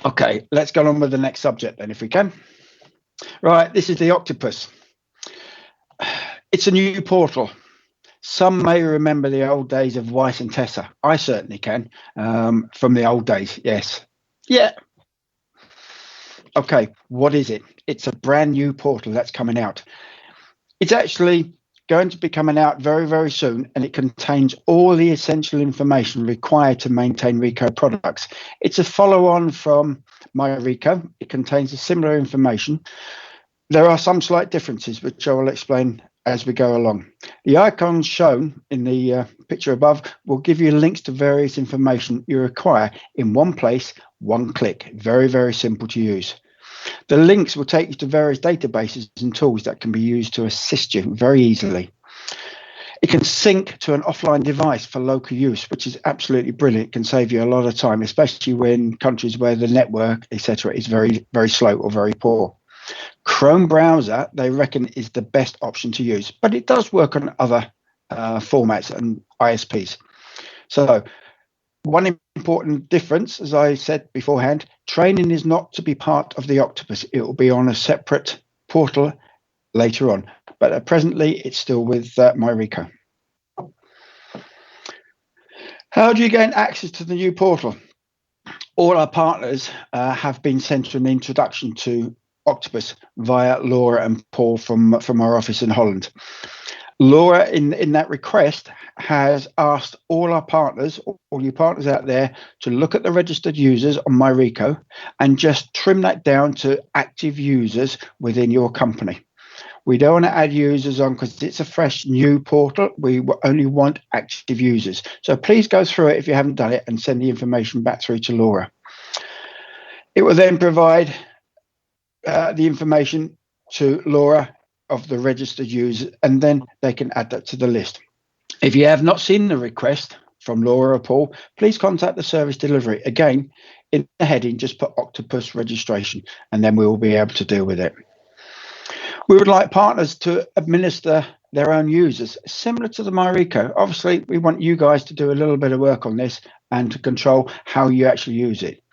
Okay, let's go on with the next subject then, if we can. Right, this is the Octopus. It's a new portal. Some may remember the old days of Weiss and Tessa. I certainly can, from the old days, yes. Yeah. Okay, what is it? It's a brand new portal that's coming out. It's actually going to be coming out very, very soon, and it contains all the essential information required to maintain RICO products. It's a follow-on from MyRICO. It contains a similar information. There are some slight differences, which I will explain as we go along. The icons shown in the picture above will give you links to various information you require in one place, one click. Very, very simple to use. The links will take you to various databases and tools that can be used to assist you very easily. It can sync to an offline device for local use, which is absolutely brilliant. It can save you a lot of time, especially when countries where the network, etc., is very, very slow or very poor. Chrome browser, they reckon, is the best option to use, but it does work on other formats and ISPs. So one important difference, as I said beforehand, training is not to be part of the Octopus. It will be on a separate portal later on, but presently it's still with MyRICO. How do you gain access to the new portal? All our partners have been sent an introduction to Octopus via Laura and Paul from our office in Holland. Laura, in that request, has asked all our partners, all you partners out there, to look at the registered users on MyRICO and just trim that down to active users within your company. We don't want to add users on because it's a fresh new portal. We only want active users. So please go through it if you haven't done it and send the information back through to Laura. It will then provide the information to Laura of the registered users, and then they can add that to the list. If you have not seen the request from Laura or Paul, please contact the service delivery. Again, in the heading, just put Octopus registration, and then we will be able to deal with it. We would like partners to administer their own users, similar to the MyRICO. Obviously, we want you guys to do a little bit of work on this and to control how you actually use it,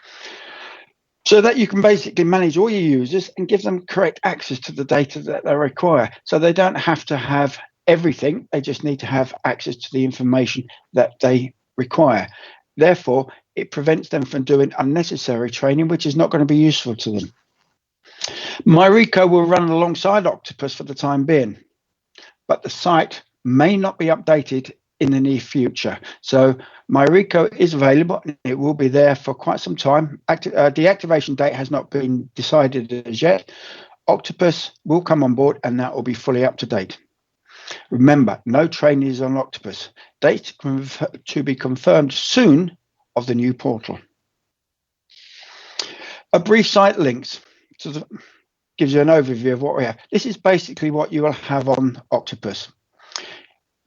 so that you can basically manage all your users and give them correct access to the data that they require. So they don't have to have everything, they just need to have access to the information that they require. Therefore, it prevents them from doing unnecessary training, which is not going to be useful to them. MyRICO will run alongside Octopus for the time being, but the site may not be updated in the near future. So MyRICO is available. It will be there for quite some time. The activation date has not been decided as yet. Octopus will come on board and that will be fully up to date. Remember, no training is on Octopus. Date to be confirmed soon of the new portal. A brief site links gives you an overview of what we have. This is basically what you will have on Octopus.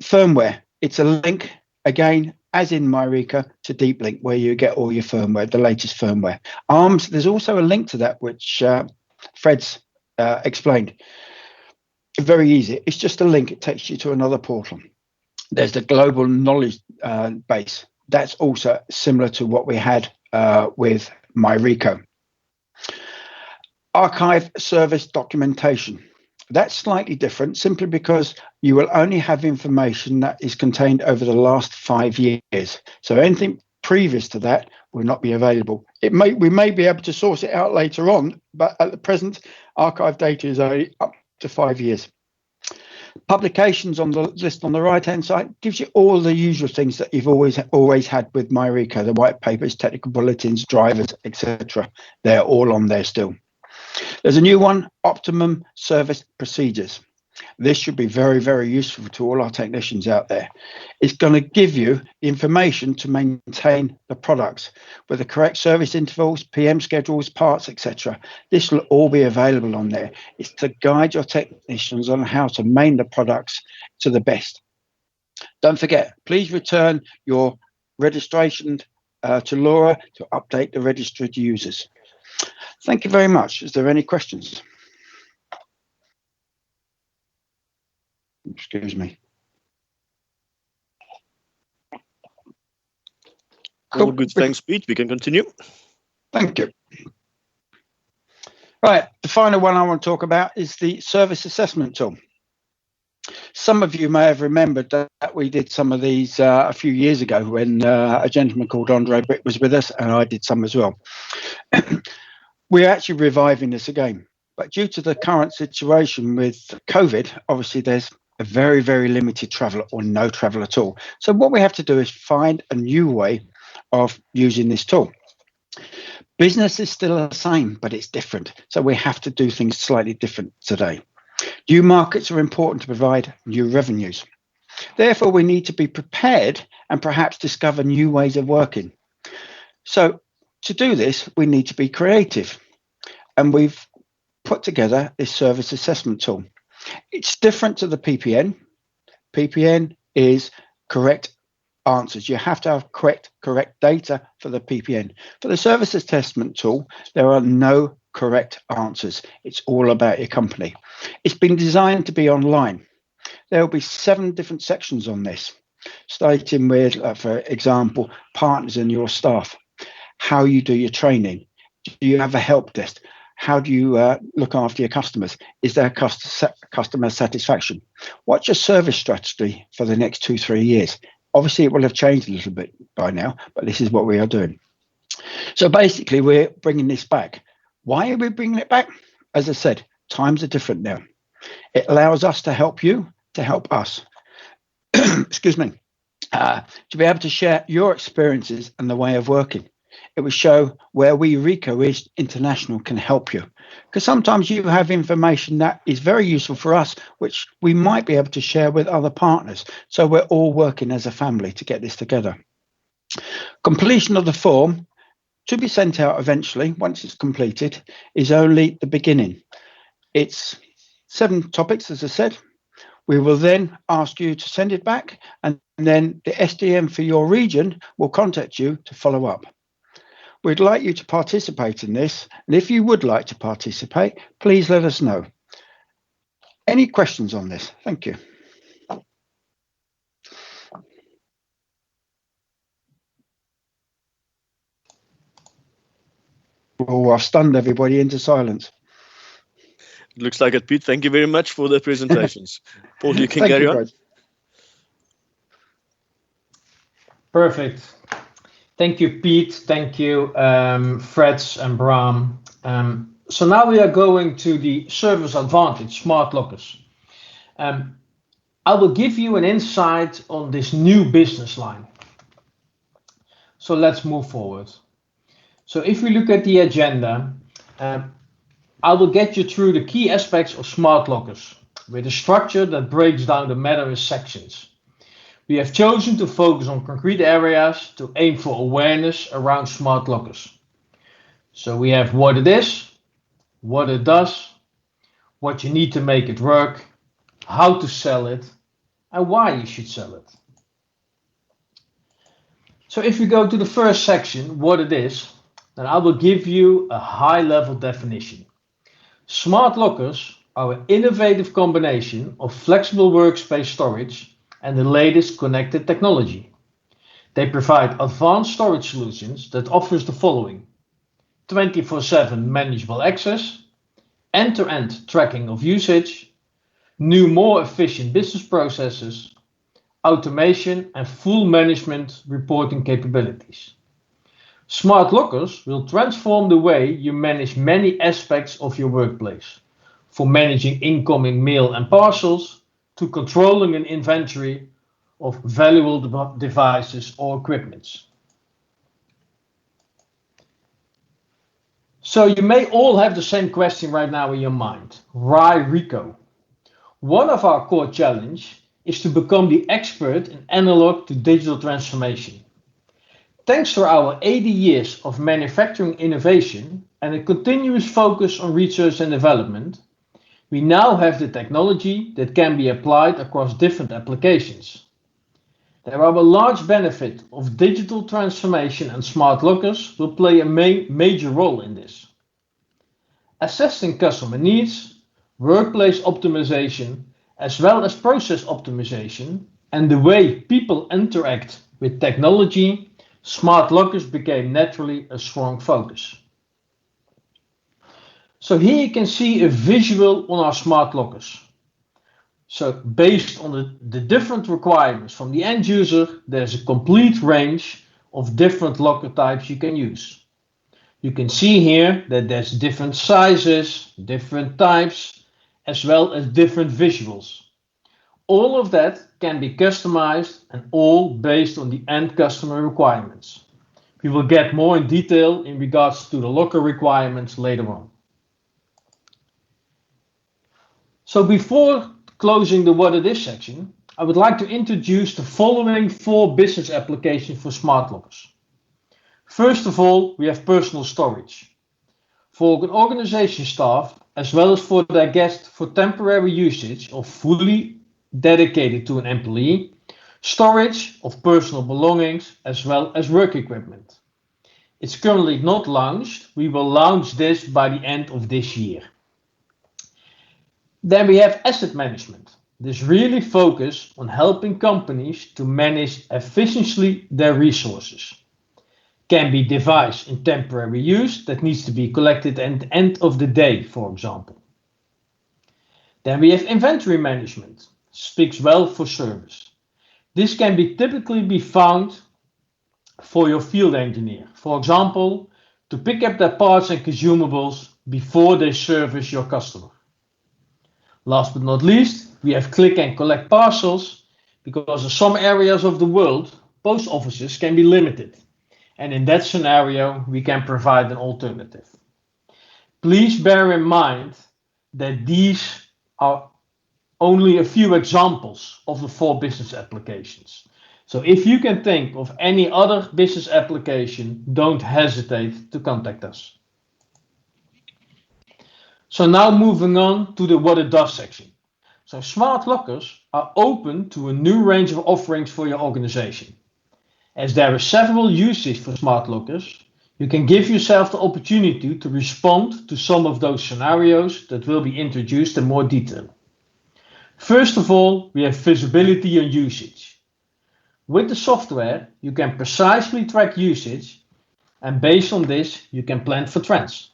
Firmware. It's a link, again, as in MyRICO, to DeepLink, where you get all your firmware, the latest firmware. ARMS, there's also a link to that, which Fred's explained. Very easy. It's just a link. It takes you to another portal. There's the global knowledge base. That's also similar to what we had with MyReco. Archive service documentation. That's slightly different simply because you will only have information that is contained over the last 5 years. So anything previous to that will not be available. We may be able to source it out later on, but at the present, archive data is only up to 5 years. Publications on the list on the right-hand side gives you all the usual things that you've always had with MyReco, the white papers, technical bulletins, drivers, etc. They're all on there still. There's a new one, Optimum Service Procedures. This should be very, very useful to all our technicians out there. It's going to give you the information to maintain the products with the correct service intervals, PM schedules, parts, etc. This will all be available on there. It's to guide your technicians on how to main the products to the best. Don't forget, please return your registration to Laura to update the registered users. Thank you very much. Is there any questions? Excuse me. All good. Thanks, Pete. We can continue. Thank you. Right. The final one I want to talk about is the service assessment tool. Some of you may have remembered that we did some of these a few years ago when a gentleman called Andre Britt was with us, and I did some as well. We're actually reviving this again. But due to the current situation with COVID, obviously there's a very, very limited travel or no travel at all. So what we have to do is find a new way of using this tool. Business is still the same, but it's different. So we have to do things slightly different today. New markets are important to provide new revenues. Therefore, we need to be prepared and perhaps discover new ways of working. So to do this, we need to be creative. And we've put together this service assessment tool. It's different to the PPN. PPN is correct answers. You have to have correct data for the PPN. For the service assessment tool, there are no correct answers. It's all about your company. It's been designed to be online. There will be 7 different sections on this, starting with, for example, partners and your staff, how you do your training. Do you have a help desk? How do you look after your customers? Is there customer satisfaction? What's your service strategy for the next 2-3 years? Obviously, it will have changed a little bit by now, but this is what we are doing. So basically, we're bringing this back. Why are we bringing it back? As I said, times are different now. It allows us to help you, to help us. Excuse me. To be able to share your experiences and the way of working. It will show where WeReco is International can help you. Because sometimes you have information that is very useful for us, which we might be able to share with other partners. So we're all working as a family to get this together. Completion of the form to be sent out eventually, once it's completed, is only the beginning. It's 7 topics, as I said. We will then ask you to send it back, and then the SDM for your region will contact you to follow up. We'd like you to participate in this, and if you would like to participate, please let us know. Any questions on this? Thank you. Oh, I've stunned everybody into silence. It looks like it, Pete. Thank you very much for the presentations. Paul, you can carry on. Guys. Perfect. Thank you, Pete. Thank you, Freds and Bram. So now we are going to the service advantage, smart lockers. I will give you an insight on this new business line. So let's move forward. So if we look at the agenda, I will get you through the key aspects of smart lockers with a structure that breaks down the matter in sections. We have chosen to focus on concrete areas to aim for awareness around smart lockers. So we have what it is, what it does, what you need to make it work, how to sell it, and why you should sell it. So if we go to the first section, what it is, then I will give you a high-level definition. Smart lockers are an innovative combination of flexible workspace storage and the latest connected technology. They provide advanced storage solutions that offers the following: 24/7 manageable access, end-to-end tracking of usage, new more efficient business processes, automation and full management reporting capabilities. Smart lockers will transform the way you manage many aspects of your workplace, from managing incoming mail and parcels to controlling an inventory of valuable devices or equipments. So you may all have the same question right now in your mind. Why Ricoh? One of our core challenge is to become the expert in analog to digital transformation. Thanks to our 80 years of manufacturing innovation and a continuous focus on research and development, we now have the technology that can be applied across different applications. There are a large benefit of digital transformation, and smart lockers will play a major role in this. Assessing customer needs, workplace optimization, as well as process optimization, and the way people interact with technology, smart lockers became naturally a strong focus. So here you can see a visual on our smart lockers. So based on the different requirements from the end user, there's a complete range of different locker types you can use. You can see here that there's different sizes, different types, as well as different visuals. All of that can be customized and all based on the end customer requirements. We will get more in detail in regards to the locker requirements later on. So before closing the what it is section, I would like to introduce the following 4 business applications for smart lockers. First of all, we have personal storage. For an organization staff, as well as for their guests for temporary usage or fully dedicated to an employee, storage of personal belongings as well as work equipment. It's currently not launched. We will launch this by the end of this year. Then we have asset management. This really focuses on helping companies to manage efficiently their resources. Can be device in temporary use that needs to be collected at the end of the day, for example. Then we have inventory management. Speaks well for service. This can be typically be found for your field engineer, for example, to pick up their parts and consumables before they service your customer. Last but not least, we have click and collect parcels, because in some areas of the world, post offices can be limited. And in that scenario, we can provide an alternative. Please bear in mind that these are only a few examples of the 4 business applications. So if you can think of any other business application, don't hesitate to contact us. So now moving on to the what it does section. So smart lockers are open to a new range of offerings for your organization. As there are several uses for smart lockers, you can give yourself the opportunity to respond to some of those scenarios that will be introduced in more detail. First of all, we have visibility on usage. With the software, you can precisely track usage, and based on this, you can plan for trends.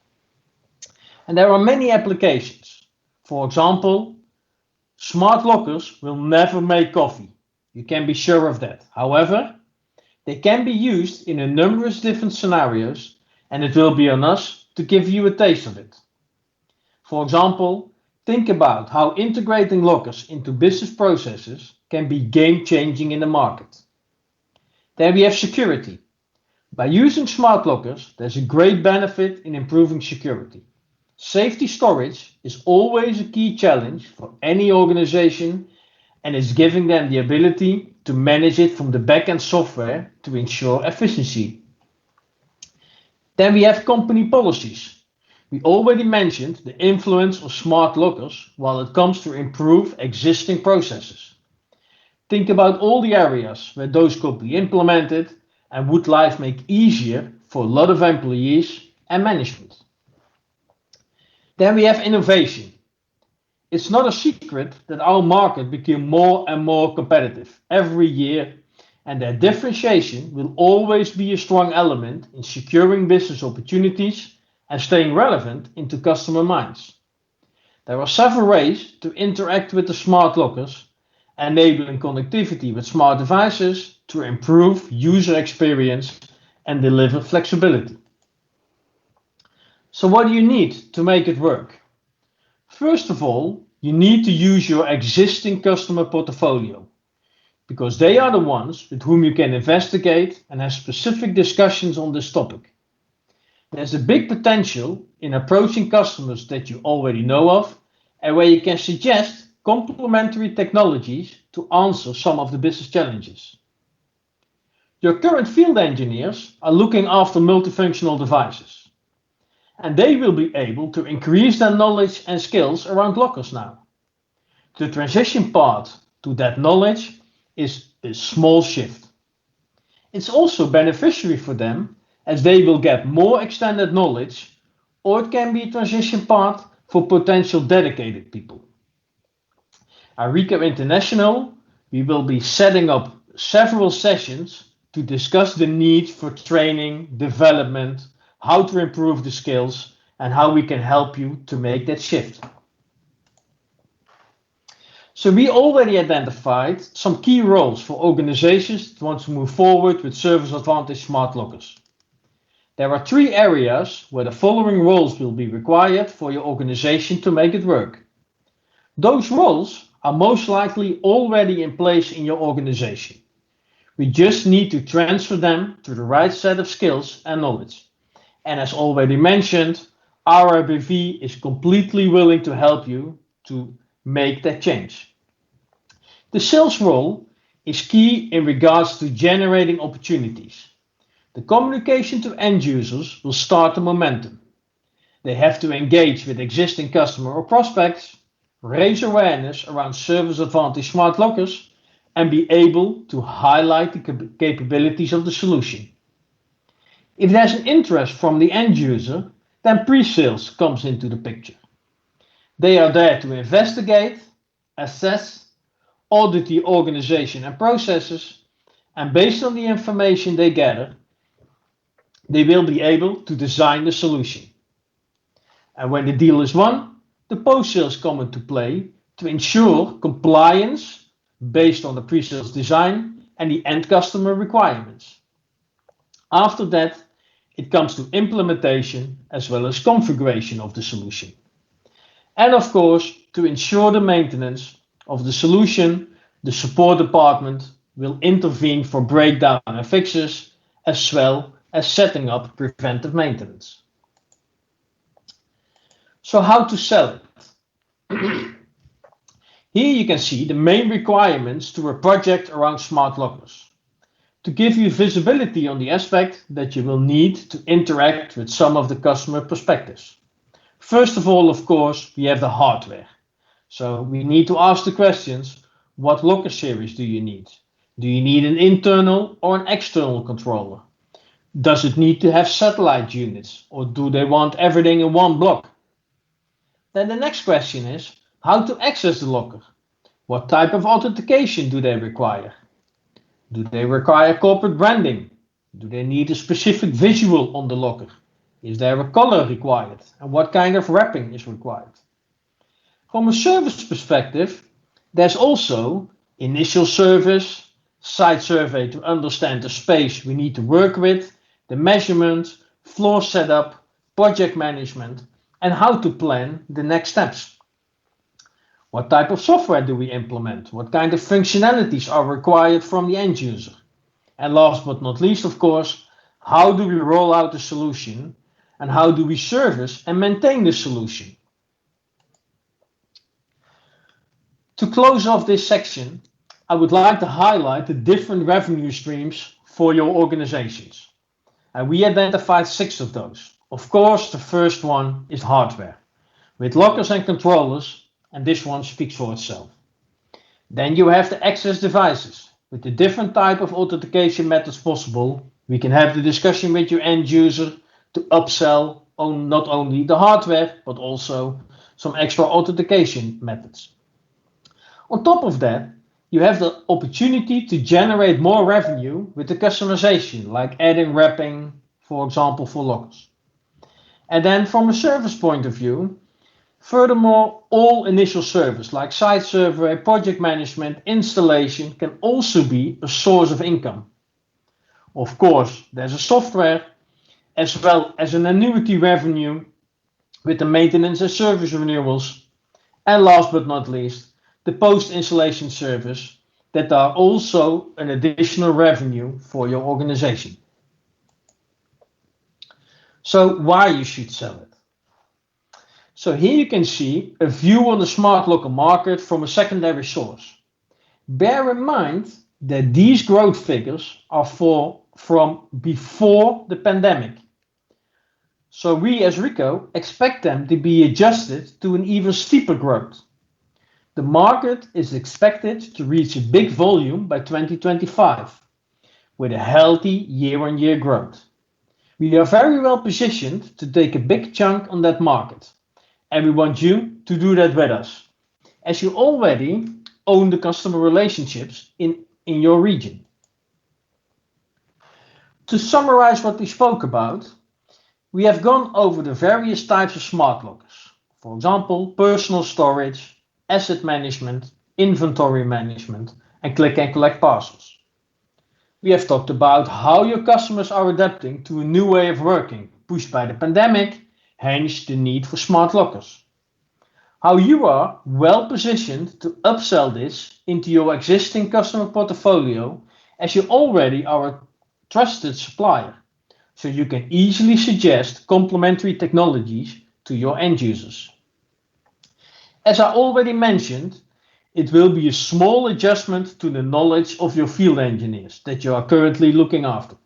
And there are many applications. For example, smart lockers will never make coffee. You can be sure of that. However, they can be used in a numerous different scenarios, and it will be on us to give you a taste of it. For example, think about how integrating lockers into business processes can be game-changing in the market. Then we have security. By using smart lockers, there's a great benefit in improving security. Safety storage is always a key challenge for any organization, and is giving them the ability to manage it from the back-end software to ensure efficiency. Then we have company policies. We already mentioned the influence of smart lockers while it comes to improve existing processes. Think about all the areas where those could be implemented and would life make easier for a lot of employees and management. Then we have innovation. It's not a secret that our market became more and more competitive every year, and that differentiation will always be a strong element in securing business opportunities and staying relevant into customer minds. There are several ways to interact with the smart lockers, enabling connectivity with smart devices to improve user experience and deliver flexibility. So what do you need to make it work? First of all, you need to use your existing customer portfolio, because they are the ones with whom you can investigate and have specific discussions on this topic. There's a big potential in approaching customers that you already know of and where you can suggest complementary technologies to answer some of the business challenges. Your current field engineers are looking after multifunctional devices, and they will be able to increase their knowledge and skills around lockers now. The transition path to that knowledge is a small shift. It's also beneficiary for them as they will get more extended knowledge, or it can be a transition path for potential dedicated people. At Ricoh International, we will be setting up several sessions to discuss the need for training, development, how to improve the skills, and how we can help you to make that shift. So we already identified some key roles for organizations that want to move forward with Service Advantage smart lockers. There are 3 areas where the following roles will be required for your organization to make it work. Those roles are most likely already in place in your organization. We just need to transfer them to the right set of skills and knowledge. And as already mentioned, RIBV is completely willing to help you to make that change. The sales role is key in regards to generating opportunities. The communication to end users will start the momentum. They have to engage with existing customer or prospects, raise awareness around Service Advantage smart lockers, and be able to highlight the capabilities of the solution. If there's an interest from the end user, then pre-sales comes into the picture. They are there to investigate, assess, audit the organization and processes, and based on the information they gather, they will be able to design the solution. And when the deal is won, the post-sales come into play to ensure compliance based on the pre-sales design and the end customer requirements. After that, it comes to implementation as well as configuration of the solution. And of course, to ensure the maintenance of the solution, the support department will intervene for breakdown and fixes, as well as setting up preventive maintenance. So how to sell it? Here you can see the main requirements to a project around smart lockers. To give you visibility on the aspect that you will need to interact with some of the customer perspectives. First of all, of course, we have the hardware. So we need to ask the questions, what locker series do you need? Do you need an internal or an external controller? Does it need to have satellite units, or do they want everything in one block? Then the next question is, how to access the locker? What type of authentication do they require? Do they require corporate branding? Do they need a specific visual on the locker? Is there a color required? And what kind of wrapping is required? From a service perspective, there's also initial service, site survey to understand the space we need to work with, the measurement, floor setup, project management, and how to plan the next steps. What type of software do we implement? What kind of functionalities are required from the end user? And last but not least, of course, how do we roll out the solution and how do we service and maintain the solution? To close off this section, I would like to highlight the different revenue streams for your organizations. And we identified 6 of those. Of course, the first one is hardware, with lockers and controllers, and this one speaks for itself. Then you have the access devices. With the different type of authentication methods possible, we can have the discussion with your end user to upsell on not only the hardware, but also some extra authentication methods. On top of that, you have the opportunity to generate more revenue with the customization, like adding wrapping, for example, for lockers. And then from a service point of view, furthermore, all initial service like site survey, project management, installation can also be a source of income. Of course, there's a software as well as an annuity revenue with the maintenance and service renewals. And last but not least, the post-installation service that are also an additional revenue for your organization. So why you should sell it? So here you can see a view on the smart locker market from a secondary source. Bear in mind that these growth figures are from before the pandemic. So we as Ricoh expect them to be adjusted to an even steeper growth. The market is expected to reach a big volume by 2025 with a healthy year-on-year growth. We are very well positioned to take a big chunk on that market, and we want you to do that with us, as you already own the customer relationships in your region. To summarize what we spoke about, we have gone over the various types of smart lockers. For example, personal storage, asset management, inventory management, and click and collect parcels. We have talked about how your customers are adapting to a new way of working, pushed by the pandemic, hence the need for smart lockers. How you are well positioned to upsell this into your existing customer portfolio, as you already are a trusted supplier, so you can easily suggest complementary technologies to your end users. As I already mentioned, it will be a small adjustment to the knowledge of your field engineers that you are currently looking after.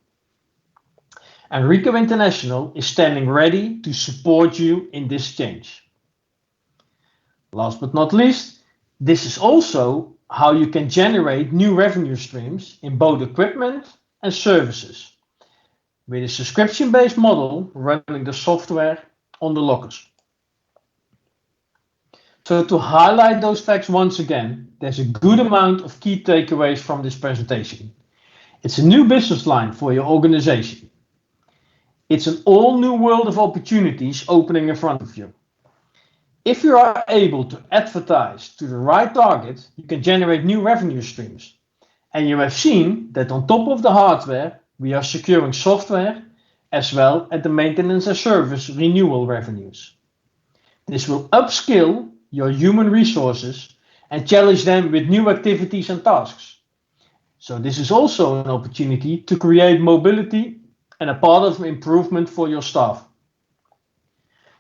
And Ricoh International is standing ready to support you in this change. Last but not least, this is also how you can generate new revenue streams in both equipment and services, with a subscription-based model running the software on the lockers. So to highlight those facts once again, there's a good amount of key takeaways from this presentation. It's a new business line for your organization. It's an all new world of opportunities opening in front of you. If you are able to advertise to the right target, you can generate new revenue streams. And you have seen that on top of the hardware, we are securing software as well as the maintenance and service renewal revenues. This will upskill your human resources and challenge them with new activities and tasks. So this is also an opportunity to create mobility and a part of improvement for your staff.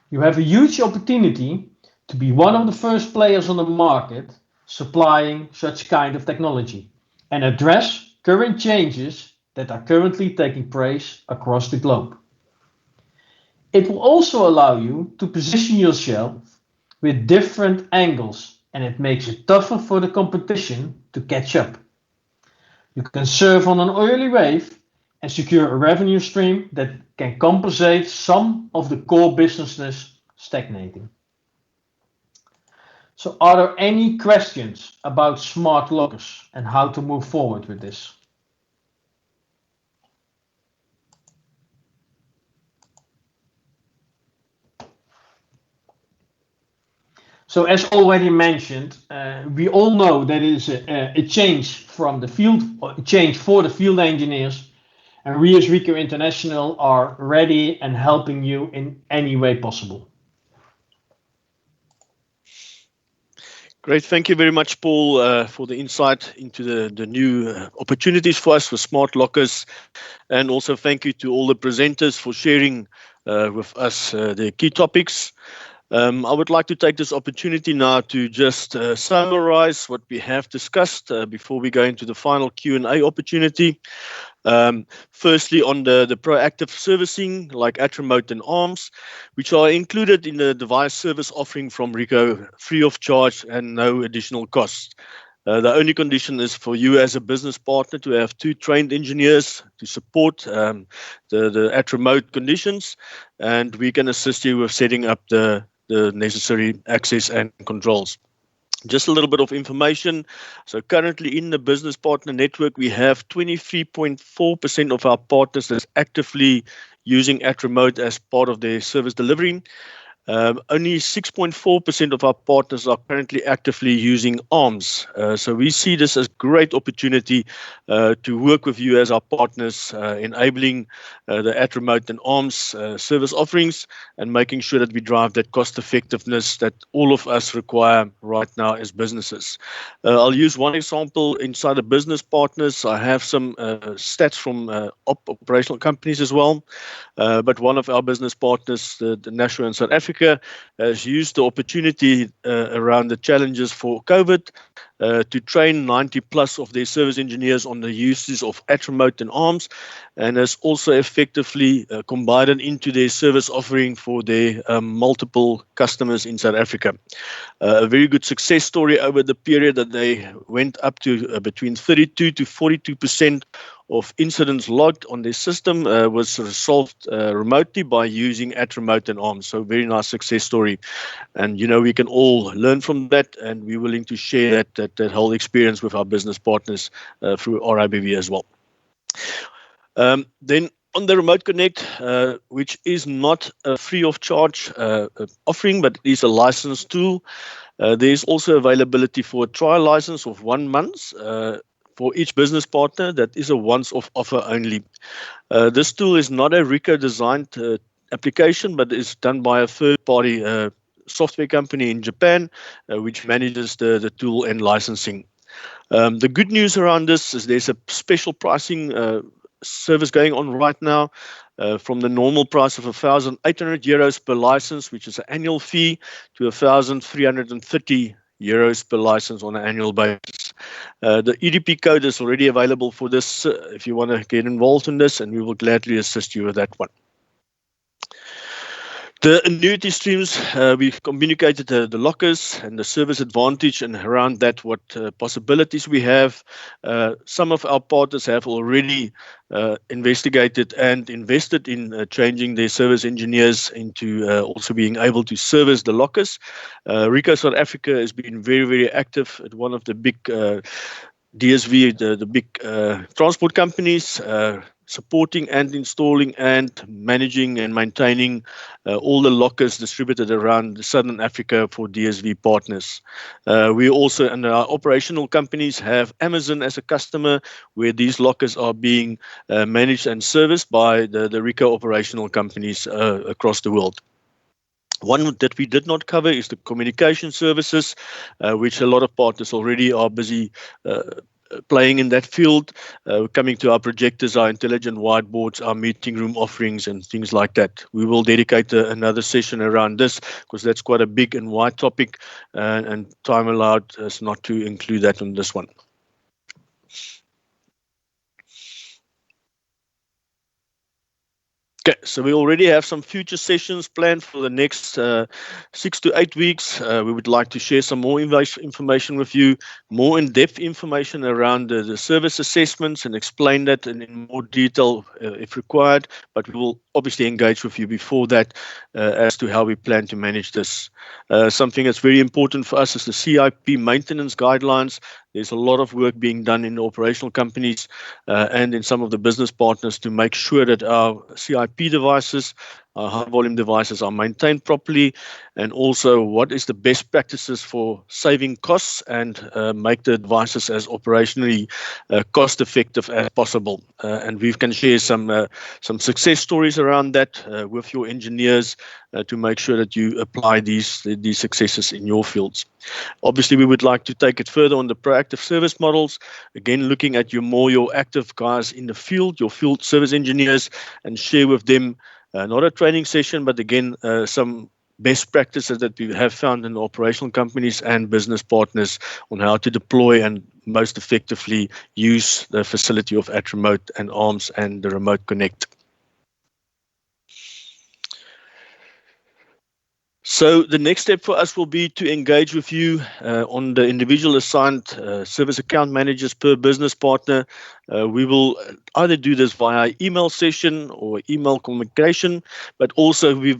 You have a huge opportunity to be one of the first players on the market supplying such kind of technology and address current changes that are currently taking place across the globe. It will also allow you to position yourself with different angles, and it makes it tougher for the competition to catch up. You can surf on an early wave and secure a revenue stream that can compensate some of the core business stagnating. So are there any questions about smart lockers and how to move forward with this? So as already mentioned, we all know that it is a change from the field, a change for the field engineers, and we as Ricoh International are ready and helping you in any way possible. Great. Thank you very much, Paul, for the insight into the new opportunities for us with smart lockers. And also thank you to all the presenters for sharing with us the key topics. I would like to take this opportunity now to just summarize what we have discussed before we go into the final Q&A opportunity. Firstly, on the proactive servicing like ATRemote and ARMS, which are included in the device service offering from Ricoh, free of charge and no additional cost. The only condition is for you as a business partner to have 2 trained engineers to support the ATRemote conditions, and we can assist you with setting up the the necessary access and controls. Just a little bit of information. So currently in the business partner network, we have 23.4% of our partners that's actively using @Remote as part of their service delivery. Only 6.4% of our partners are currently actively using ARMS. So we see this as a great opportunity to work with you as our partners, enabling the @Remote and ARMS service offerings and making sure that we drive that cost effectiveness that all of us require right now as businesses. I'll use one example inside the business partners. I have some stats from operational companies as well. But one of our business partners, the National in South Africa, has used the opportunity around the challenges for COVID to train 90 plus of their service engineers on the uses of @Remote and ARMS, and has also effectively combined it into their service offering for their multiple customers in South Africa. A very good success story over the period that they went up to between 32 to 42% of incidents logged on their system was resolved remotely by using @Remote and ARMS. So very nice success story. And, we can all learn from that, and we're willing to share that whole experience with our business partners through RIBV as well. Then on the Remote Connect, which is not a free of charge offering, but is a licensed tool, there's also availability for a trial license of 1 month for each business partner. That is a once-off offer only. This tool is not a Ricoh-designed application, but is done by a third-party software company in Japan, which manages the tool and licensing. The good news around this is there's a special pricing service going on right now, from the normal price of €1,800 per license, which is an annual fee, to €1,330 per license on an annual basis. The EDP code is already available for this if you want to get involved in this, and we will gladly assist you with that one. The annuity streams, we've communicated the lockers and the service advantage, and around that what possibilities we have. Some of our partners have already investigated and invested in changing their service engineers into also being able to service the lockers. Ricoh South Africa has been very, very active at one of the big DSV, the big transport companies, supporting and installing and managing and maintaining all the lockers distributed around Southern Africa for DSV partners. We also, under our operational companies, have Amazon as a customer, where these lockers are being managed and serviced by the Ricoh operational companies across the world. One that we did not cover is the communication services, which a lot of partners already are busy playing in that field, coming to our projectors, our intelligent whiteboards, our meeting room offerings, and things like that. We will dedicate another session around this, because that's quite a big and wide topic, and time allowed us not to include that on this one. Okay, so we already have some future sessions planned for the next 6 to 8 weeks. We would like to share some more information with you, more in-depth information around the service assessments, and explain that in more detail if required. But we will obviously engage with you before that as to how we plan to manage this. Something that's very important for us is the CIP maintenance guidelines. There's a lot of work being done in the operational companies and in some of the business partners to make sure that our CIP devices, our high volume devices, are maintained properly, and also what is the best practices for saving costs and make the devices as operationally cost effective as possible. And we can share some success stories around that with your engineers to make sure that you apply these successes in your fields. Obviously, we would like to take it further on the proactive service models. Again, looking at your active guys in the field, your field service engineers, and share with them not a training session, but again, some best practices that we have found in the operational companies and business partners on how to deploy and most effectively use the facility of @Remote and ARMS and the Remote Connect. So the next step for us will be to engage with you on the individual assigned service account managers per business partner. We will either do this via email session or email communication, but also we've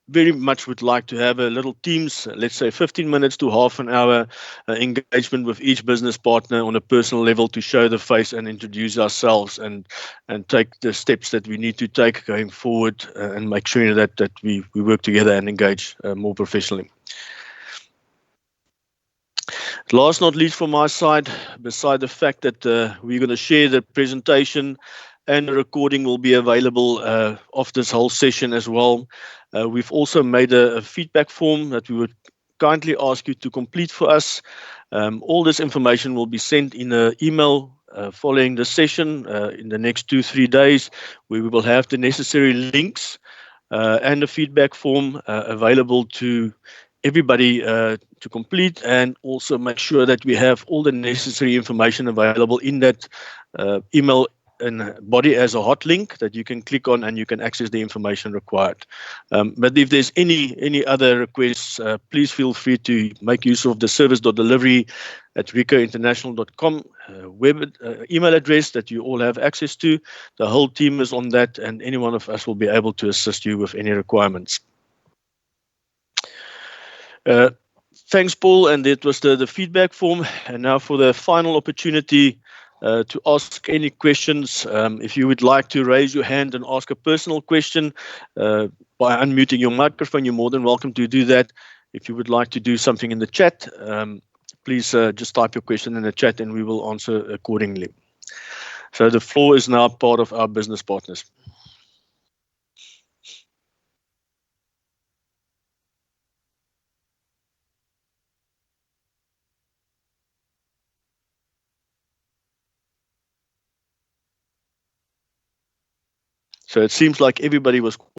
very much would like to have a little Teams, let's say 15 minutes to half an hour engagement with each business partner on a personal level to show the face and introduce ourselves and take the steps that we need to take going forward and make sure that we work together and engage more professionally. Last not least from my side, beside the fact that we're going to share the presentation and the recording will be available of this whole session as well. We've also made a feedback form that we would kindly ask you to complete for us. All this information will be sent in an email following the session in the next 2-3 days, where we will have the necessary links and the feedback form available to everybody to complete, and also make sure that we have all the necessary information available in that email and body as a hot link that you can click on and you can access the information required. But if there's any other requests, please feel free to make use of the service.delivery@ricointernational.com web email address that you all have access to. The whole team is on that, and any one of us will be able to assist you with any requirements. Thanks, Paul, and that was the feedback form. And now for the final opportunity to ask any questions. If you would like to raise your hand and ask a personal question by unmuting your microphone, you're more than welcome to do that. If you would like to do something in the chat, please just type your question in the chat and we will answer accordingly. So the floor is now part of our business partners. So it seems like everybody was